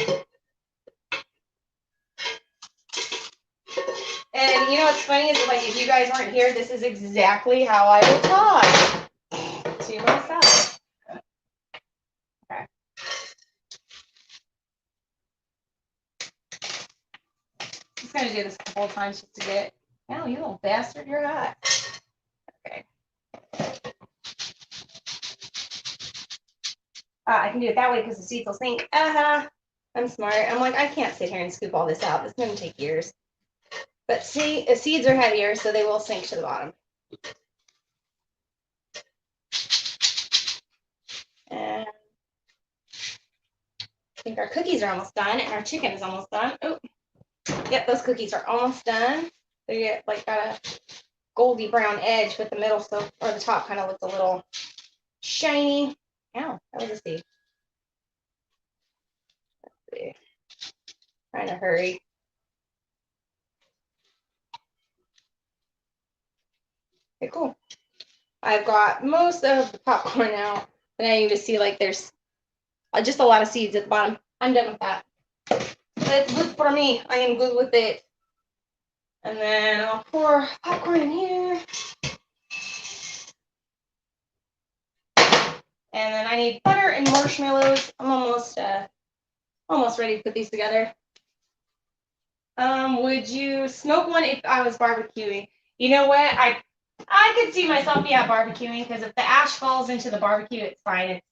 And you know what's funny is like if you guys aren't here, this is exactly how I will talk to myself. Okay. I'm just gonna do this a couple of times just to get it. Oh, you little bastard, you're hot. Okay. I can do it that way because the seeds will sink. I'm smart. I'm like, I can't sit here and scoop all this out. It's going to take years. But see, the seeds are heavier, so they will sink to the bottom. And I think our cookies are almost done, and our chicken is almost done. Oh, yep, those cookies are almost done. They get like got a goldy brown edge with the middle, so or the top kind of looks a little shiny. Ow, that was a seed. Let's see. Trying to hurry. Okay, cool. I've got most of the popcorn out, but now you just see like there's just a lot of seeds at the bottom. I'm done with that. That's good for me. I am good with it. And then I'll pour popcorn in here. And then I need butter and marshmallows. I'm almost ready to put these together. Would you smoke one if I was barbecuing? You know what? I could see myself, barbecuing, because if the ash falls into the barbecue, it's fine. It's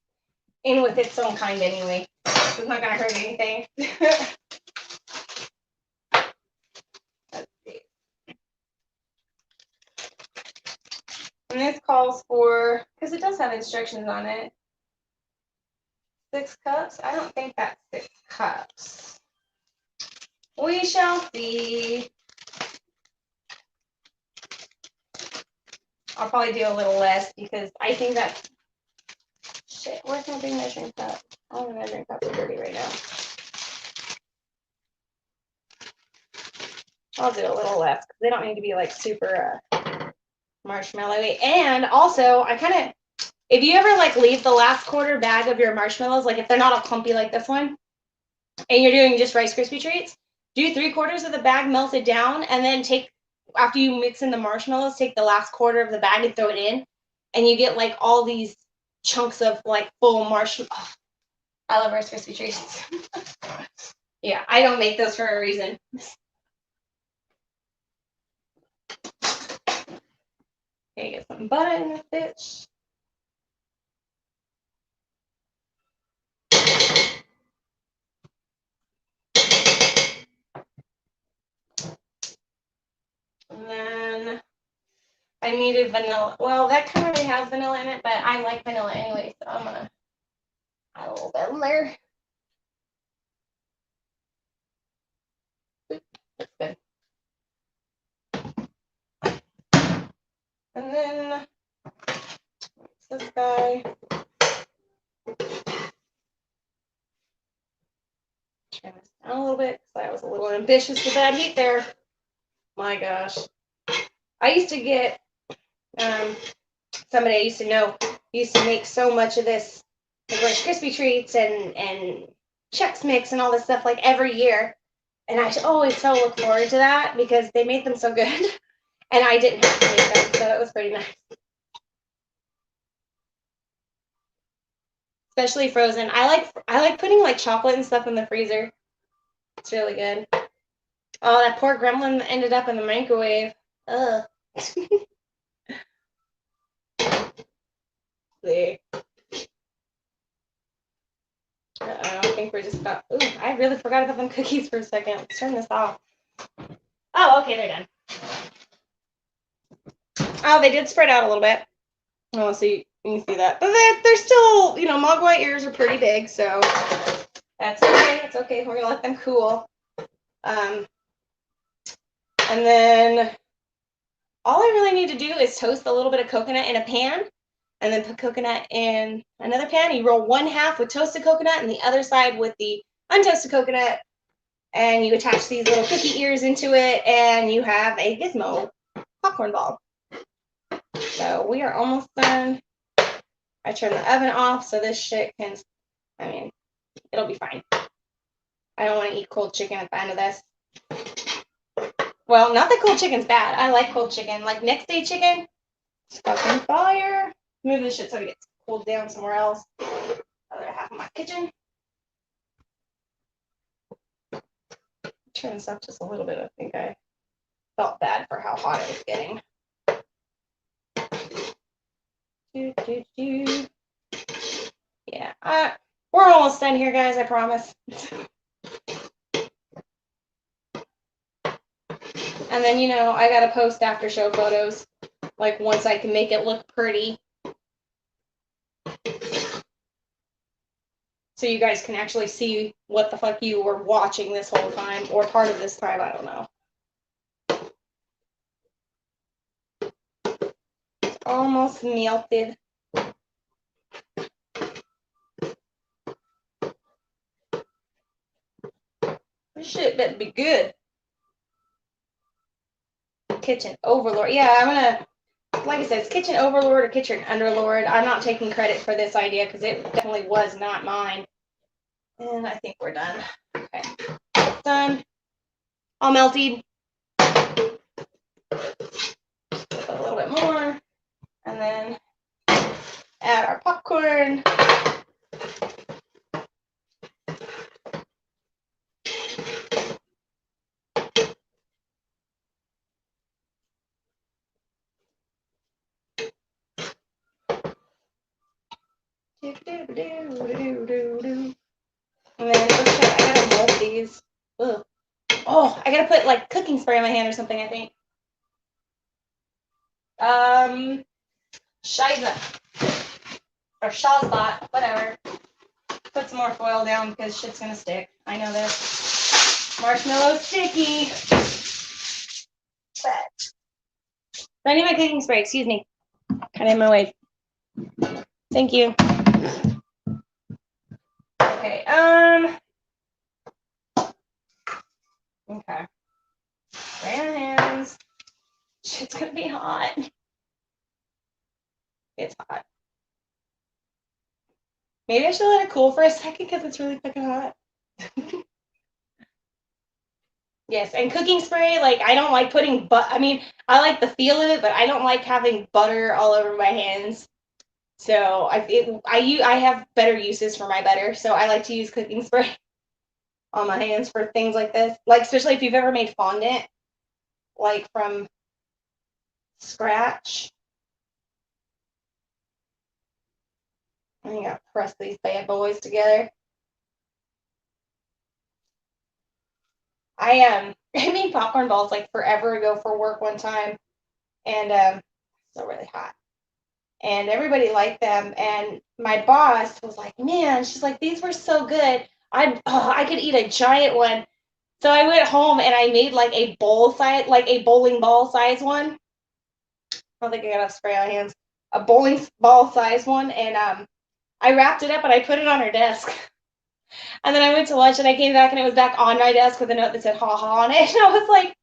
in with its own kind anyway. So it's not gonna hurt anything. Let's see. And this calls for, because it does have instructions on it, 6 cups. I don't think that's 6 cups. We shall see. I'll probably do a little less because I think that's shit. Where's my big measuring cup? All the measuring cups are dirty right now. I'll do a little less because they don't need to be like super marshmallowy. And also, if you ever like leave the last quarter bag of your marshmallows, like if they're not all clumpy like this one, and you're doing just Rice Krispie treats, do 3/4 of the bag melted down, and then after you mix in the marshmallows, take the last quarter of the bag and throw it in, and you get like all these chunks of like full marshmallow. Oh, I love Rice Krispie treats. Yeah, I don't make those for a reason. Okay, get some butter in this bitch. And then I needed vanilla. Well, that kind of already has vanilla in it, but I like vanilla anyway, so I'm gonna add a little bit in there. That's good. And then this guy. Turn this down a little bit because I was a little ambitious with that heat there. My gosh. I used to get somebody I used to know used to make so much of this, like Rice Krispie treats and Chex Mix and all this stuff like every year. And I always so look forward to that because they made them so good. And I didn't have to make them, so it was pretty nice. especially frozen. I like putting like chocolate and stuff in the freezer. It's really good. Oh, that poor gremlin ended up in the microwave. Ugh. See. I think we're just about. Ooh, I really forgot about them cookies for a second. Let's turn this off. Oh, okay, they're done. Oh, they did spread out a little bit. Oh, so you can see that. But they're still, mogwai ears are pretty big, so that's okay. It's okay. We're going to let them cool. And then all I really need to do is toast a little bit of coconut in a pan and then put coconut in another pan. You roll one half with toasted coconut and the other side with the untoasted coconut. And you attach these little cookie ears into it and you have a Gizmo popcorn ball. So we are almost done. I turn the oven off so this shit can, it'll be fine. I don't want to eat cold chicken at the end of this. Well, not that cold chicken's bad. I like cold chicken. Like next day chicken, it's fucking fire. Move this shit so it gets cooled down somewhere else. Other half of my kitchen. Turn this up just a little bit. I think I felt bad for how hot it was getting. Yeah, we're almost done here, guys. I promise. And then, I gotta post after show photos, like once I can make it look pretty. So you guys can actually see what the fuck you were watching this whole time, or part of this time, I don't know. It's almost melted. This shit better be good. Kitchen Overlord. Yeah, I'm gonna, like I said, it's Kitchen Overlord or Kitchen Underlord. I'm not taking credit for this idea because it definitely was not mine. And I think we're done. Okay, done. All melted. A little bit more, and then add our popcorn. And then I gotta mold these. Ugh. Oh, I gotta put like cooking spray on my hand or something, I think. Shiza. Or Shazbot, whatever. Put some more foil down because shit's gonna stick. I know this. Marshmallow sticky. But I need my cooking spray, excuse me. Kind of in my way. Thank you. Okay, okay. Spray on hands. Shit's gonna be hot. It's hot. Maybe I should let it cool for a second because it's really fucking hot. Yes, and cooking spray, like, I don't like putting I like the feel of it, but I don't like having butter all over my hands. So I have better uses for my butter, so I like to use cooking spray on my hands for things like this. Like, especially if you've ever made fondant, like from scratch. And you gotta press these bad boys together. I made popcorn balls like forever ago for work one time, and still really hot. And everybody liked them. And my boss was like, "Man," she's like, "these were so good. I could eat a giant one." So I went home and I made like a bowl size, like a bowling ball size one. I don't think I got enough spray on hands. A bowling ball size one, and I wrapped it up and I put it on her desk. And then I went to lunch and I came back and it was back on my desk with a note that said "ha ha" on it. And I was like,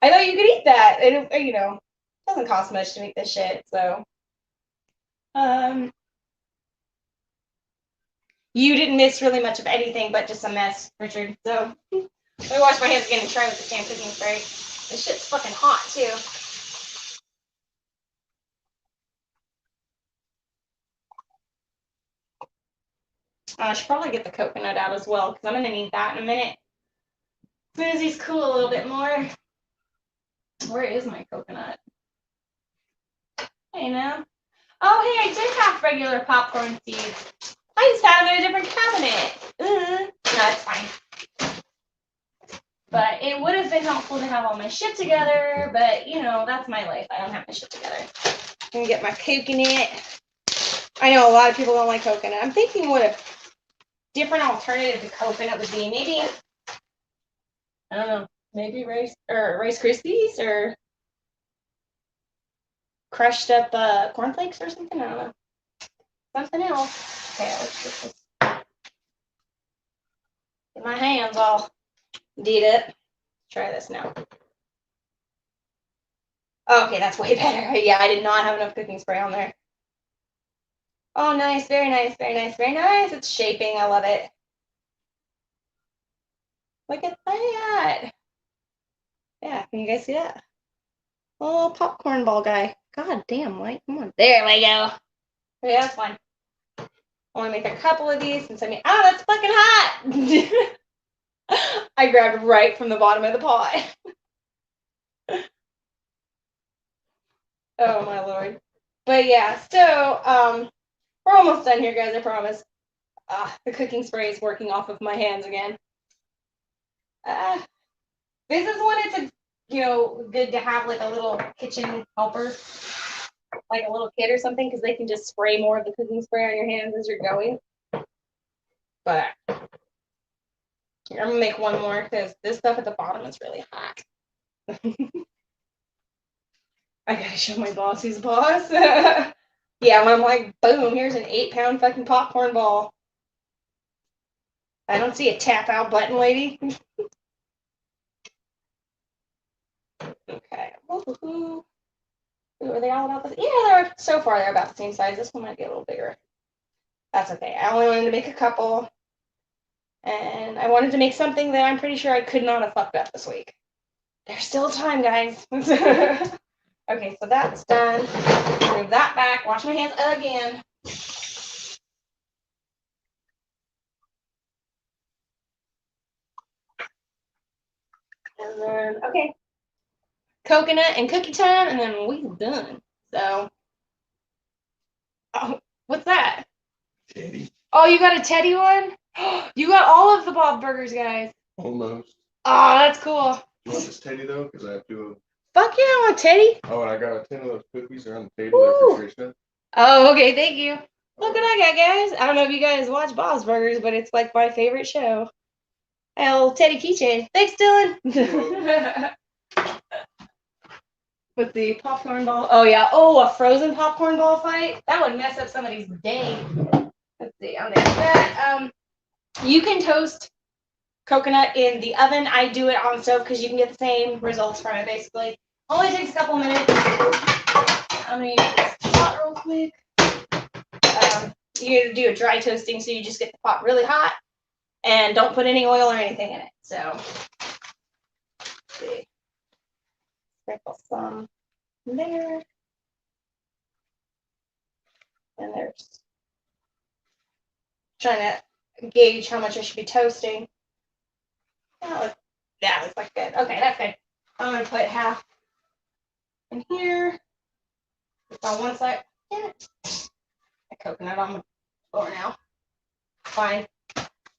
I thought you could eat that. And it doesn't cost much to make this shit. So, you didn't miss really much of anything but just a mess, Richard. So, let me wash my hands again and try with the damn cooking spray. This shit's fucking hot too. I should probably get the coconut out as well because I'm going to need that in a minute. As soon as these cool a little bit more. Where is my coconut? Hey, now. Oh, hey, I did have regular popcorn seeds. I just had them in a different cabinet. No, it's fine. But it would have been helpful to have all my shit together, but, you know, that's my life. I don't have my shit together. I'm going to get my coconut. I know a lot of people don't like coconut. I'm thinking what a different alternative to coconut would be. Maybe, I don't know, maybe Rice Krispies or crushed up cornflakes or something. I don't know. Something else. Okay, let's get this. Get my hands all did it. Try this now. Okay, that's way better. Yeah, I did not have enough cooking spray on there. Oh, nice. Very nice. Very nice. Very nice. It's shaping. I love it. Look at that. Yeah, can you guys see that? Oh, popcorn ball guy. God damn, Mike. Come on. There we go. Okay, that's fine. I want to make a couple of these since I mean, oh, that's fucking hot. I grabbed right from the bottom of the pot. Oh my lord. But yeah, so we're almost done here, guys, I promise. The cooking spray is working off of my hands again. This is when it's good to have like a little kitchen helper, like a little kid or something, because they can just spray more of the cooking spray on your hands as you're going. But I'm gonna make one more because this stuff at the bottom is really hot. I gotta show my boss who's boss. Yeah, when I'm like, boom, here's an 8-pound fucking popcorn ball. I don't see a tap out button, lady. Okay. Ooh, are they all about the same? Yeah, so far they're about the same size. This one might get a little bigger. That's okay. I only wanted to make a couple. And I wanted to make something that I'm pretty sure I could not have fucked up this week. There's still time, guys. Okay, so that's done. Move that back. Wash my hands again. And then, okay. Coconut and cookie time, and then we're done. So, oh, what's that? Teddy. Oh, you got a Teddy one? You got all of the Bob Burgers, guys. Almost. Oh, that's cool. You want this Teddy though? Because I have two. Fuck yeah, I want Teddy. Oh, and I got 10 of those cookies. They're on the table. They're for Krishna. Oh, okay, thank you. Look what I got, guys. I don't know if you guys watch Bob's Burgers, but it's like my favorite show. Oh, Teddy keychain. Thanks, Dylan. With the popcorn ball. Oh, yeah. Oh, a frozen popcorn ball fight? That would mess up somebody's day. Let's see. I'm going to do that. You can toast coconut in the oven. I do it on the stove because you can get the same results from it, basically. Only takes a couple minutes. I'm going to use this pot real quick. You do a dry toasting, so you just get the pot really hot and don't put any oil or anything in it. So, let's see. Sprinkle some there. And there's trying to gauge how much I should be toasting. That looks like good. Okay, that's good. I'm going to put half in here. On one side. Yeah. A coconut on the floor now. Fine.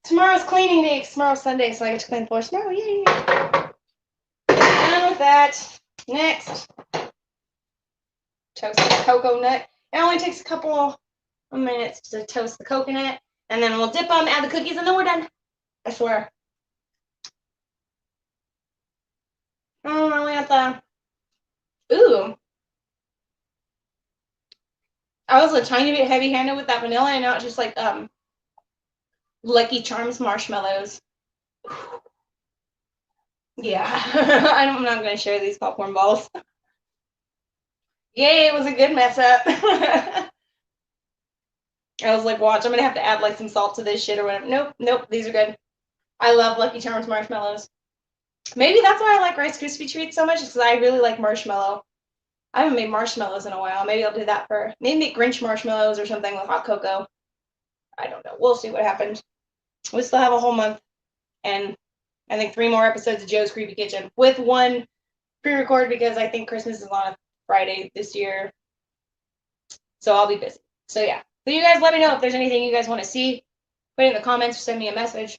Tomorrow's cleaning day. Tomorrow's Sunday, so I get to clean the floor tomorrow. Yay! Done with that. Next. Toast the cocoa nut. It only takes a couple of minutes to toast the coconut. And then we'll dip them, add the cookies, and then we're done. I swear. Oh, I only got the... Ooh. I was a tiny bit heavy-handed with that vanilla, and now it's just like Lucky Charms marshmallows. Yeah, I'm not going to share these popcorn balls. Yay, it was a good mess up. I was like, watch, I'm going to have to add like some salt to this shit or whatever. Nope, these are good. I love Lucky Charms marshmallows. Maybe that's why I like Rice Krispie treats so much, because I really like marshmallow. I haven't made marshmallows in a while. Maybe I'll do that maybe make Grinch marshmallows or something with hot cocoa. I don't know. We'll see what happens. We still have a whole month, and I think 3 more episodes of Joe's Creepy Kitchen with one pre-record because I think Christmas is on a Friday this year, so I'll be busy. So yeah, so you guys let me know if there's anything you guys want to see. Put it in the comments or send me a message,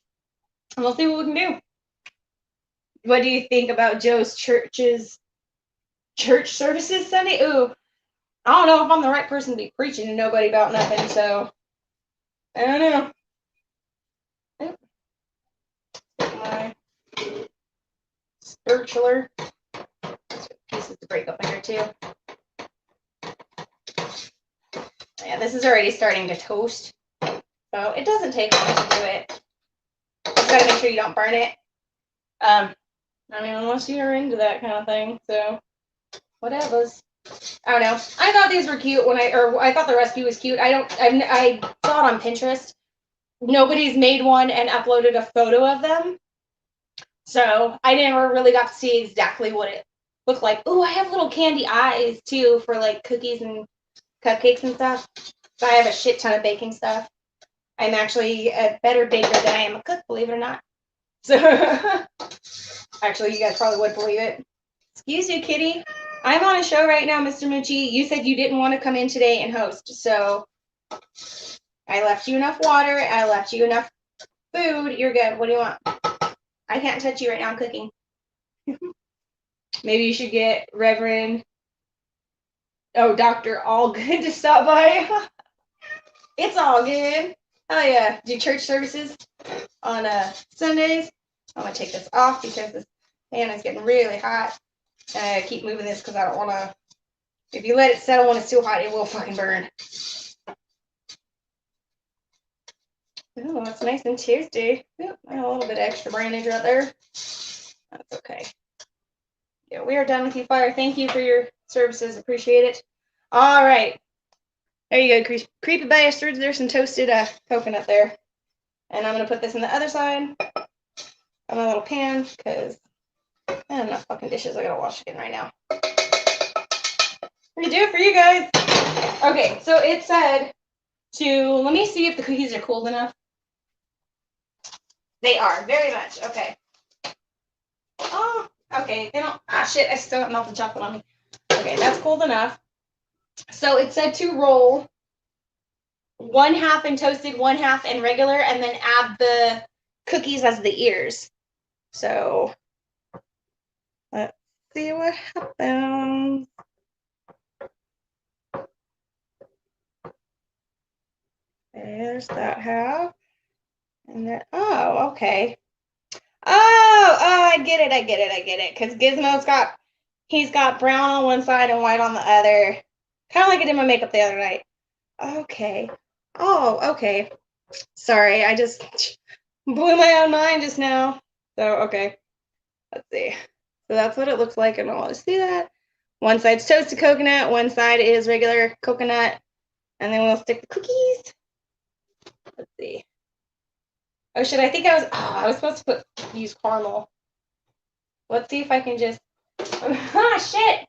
and we'll see what we can do. What do you think about Joe's church services Sunday? Ooh, I don't know if I'm the right person to be preaching to nobody about nothing, so I don't know. My spiritualer. Pieces to break up in here too. Yeah, this is already starting to toast, so it doesn't take long to do it. Just gotta make sure you don't burn it. I mean, unless you're into that kind of thing, so whatever's. I don't know. I thought these were cute when I thought the recipe was cute. I saw it on Pinterest. Nobody's made one and uploaded a photo of them, so I never really got to see exactly what it looked like. Oh, I have little candy eyes too for like cookies and cupcakes and stuff. So I have a shit ton of baking stuff. I'm actually a better baker than I am a cook, believe it or not. So actually, you guys probably would believe it. Excuse you, kitty. I'm on a show right now, Mr. Moochie. You said you didn't want to come in today and host, so I left you enough water. I left you enough food. You're good. What do you want? I can't touch you right now. I'm cooking. Maybe you should get Reverend, Dr. Allgood to stop by. It's all good. Oh yeah, do church services on Sundays. I'm gonna take this off because this pan is getting really hot. And I keep moving this because I don't want to. If you let it settle when it's too hot, it will fucking burn. Oh, that's nice and toasty. Yep, I have a little bit of extra branage right there. That's okay. Yeah, we are done with you, Fire. Thank you for your services. Appreciate it. All right. There you go, creepy bastards. There's some toasted coconut there. And I'm going to put this in the other side of my little pan because I have enough fucking dishes I got to wash again right now. We do it for you guys. Okay, so it said let me see if the cookies are cold enough. They are, very much. Okay. Oh, okay. They don't, shit, I still got melted chocolate on me. Okay, that's cold enough. So it said to roll 1/2 in toasted, 1/2 in regular, and then add the cookies as the ears. So let's see what happens. There's that half. And then, oh, okay. Oh, I get it. Because Gizmo's he's got brown on one side and white on the other. Kind of like I did my makeup the other night. Okay. Oh, okay. Sorry, I just blew my own mind just now. So, okay. Let's see. So that's what it looks like, and I want to see that. One side's toasted coconut, one side is regular coconut, and then we'll stick the cookies. Let's see. Oh shit, I think I was supposed to use caramel. Let's see if I can just, shit.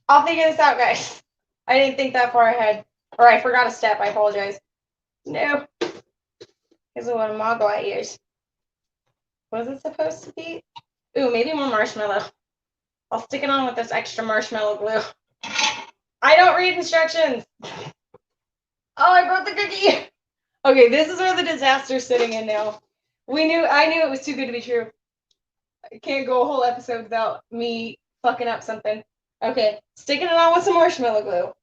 I'll figure this out, guys. I didn't think that far ahead. Or I forgot a step, I apologize. No. This is what a Mogul I use. What is it supposed to be? Ooh, maybe more marshmallow. I'll stick it on with this extra marshmallow glue. I don't read instructions. Oh, I broke the cookie. Okay, this is where the disaster's sitting in now. I knew it was too good to be true. I can't go a whole episode without me fucking up something. Okay, sticking it on with some marshmallow glue.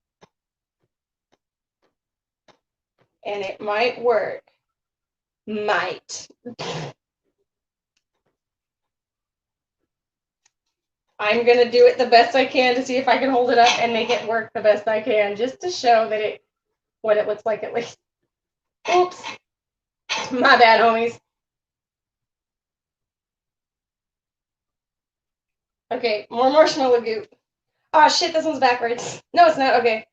And it might work. Might. I'm going to do it the best I can to see if I can hold it up and make it work the best I can, just to show that what it looks like at least. Oops. My bad, homies. Okay, more marshmallow goop. Oh shit, this one's backwards. No, it's not. Okay.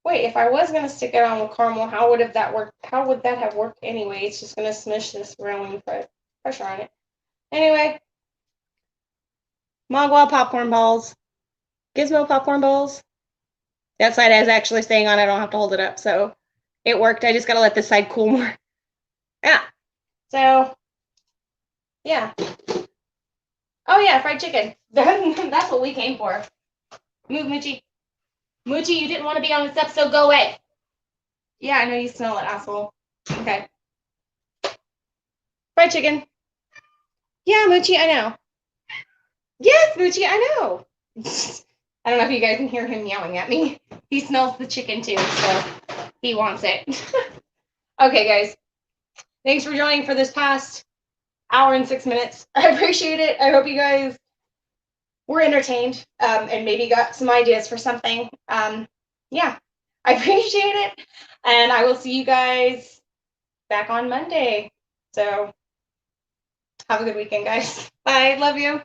Wait, if I was gonna stick it on with caramel, how would that work? How would that have worked anyway? It's just gonna smush this around when you put pressure on it. Anyway, Mogwai popcorn balls, Gizmo popcorn balls. That side is actually staying on. I don't have to hold it up. So it worked. I just got to let this side cool more. Yeah. So, yeah. Oh, yeah, fried chicken. That's what we came for. Move, Moochie. Moochie, you didn't want to be on this episode. Go away. Yeah, I know you smell it, asshole. Okay. Fried chicken. Yeah, Moochie, I know. Yes, Moochie, I know. I don't know if you guys can hear him yelling at me. He smells the chicken too, so he wants it. Okay, guys. Thanks for joining for this past hour and 6 minutes. I appreciate it. I hope you guys were entertained and maybe got some ideas for something. Yeah, I appreciate it. And I will see you guys back on Monday. So have a good weekend, guys. Bye. Love you.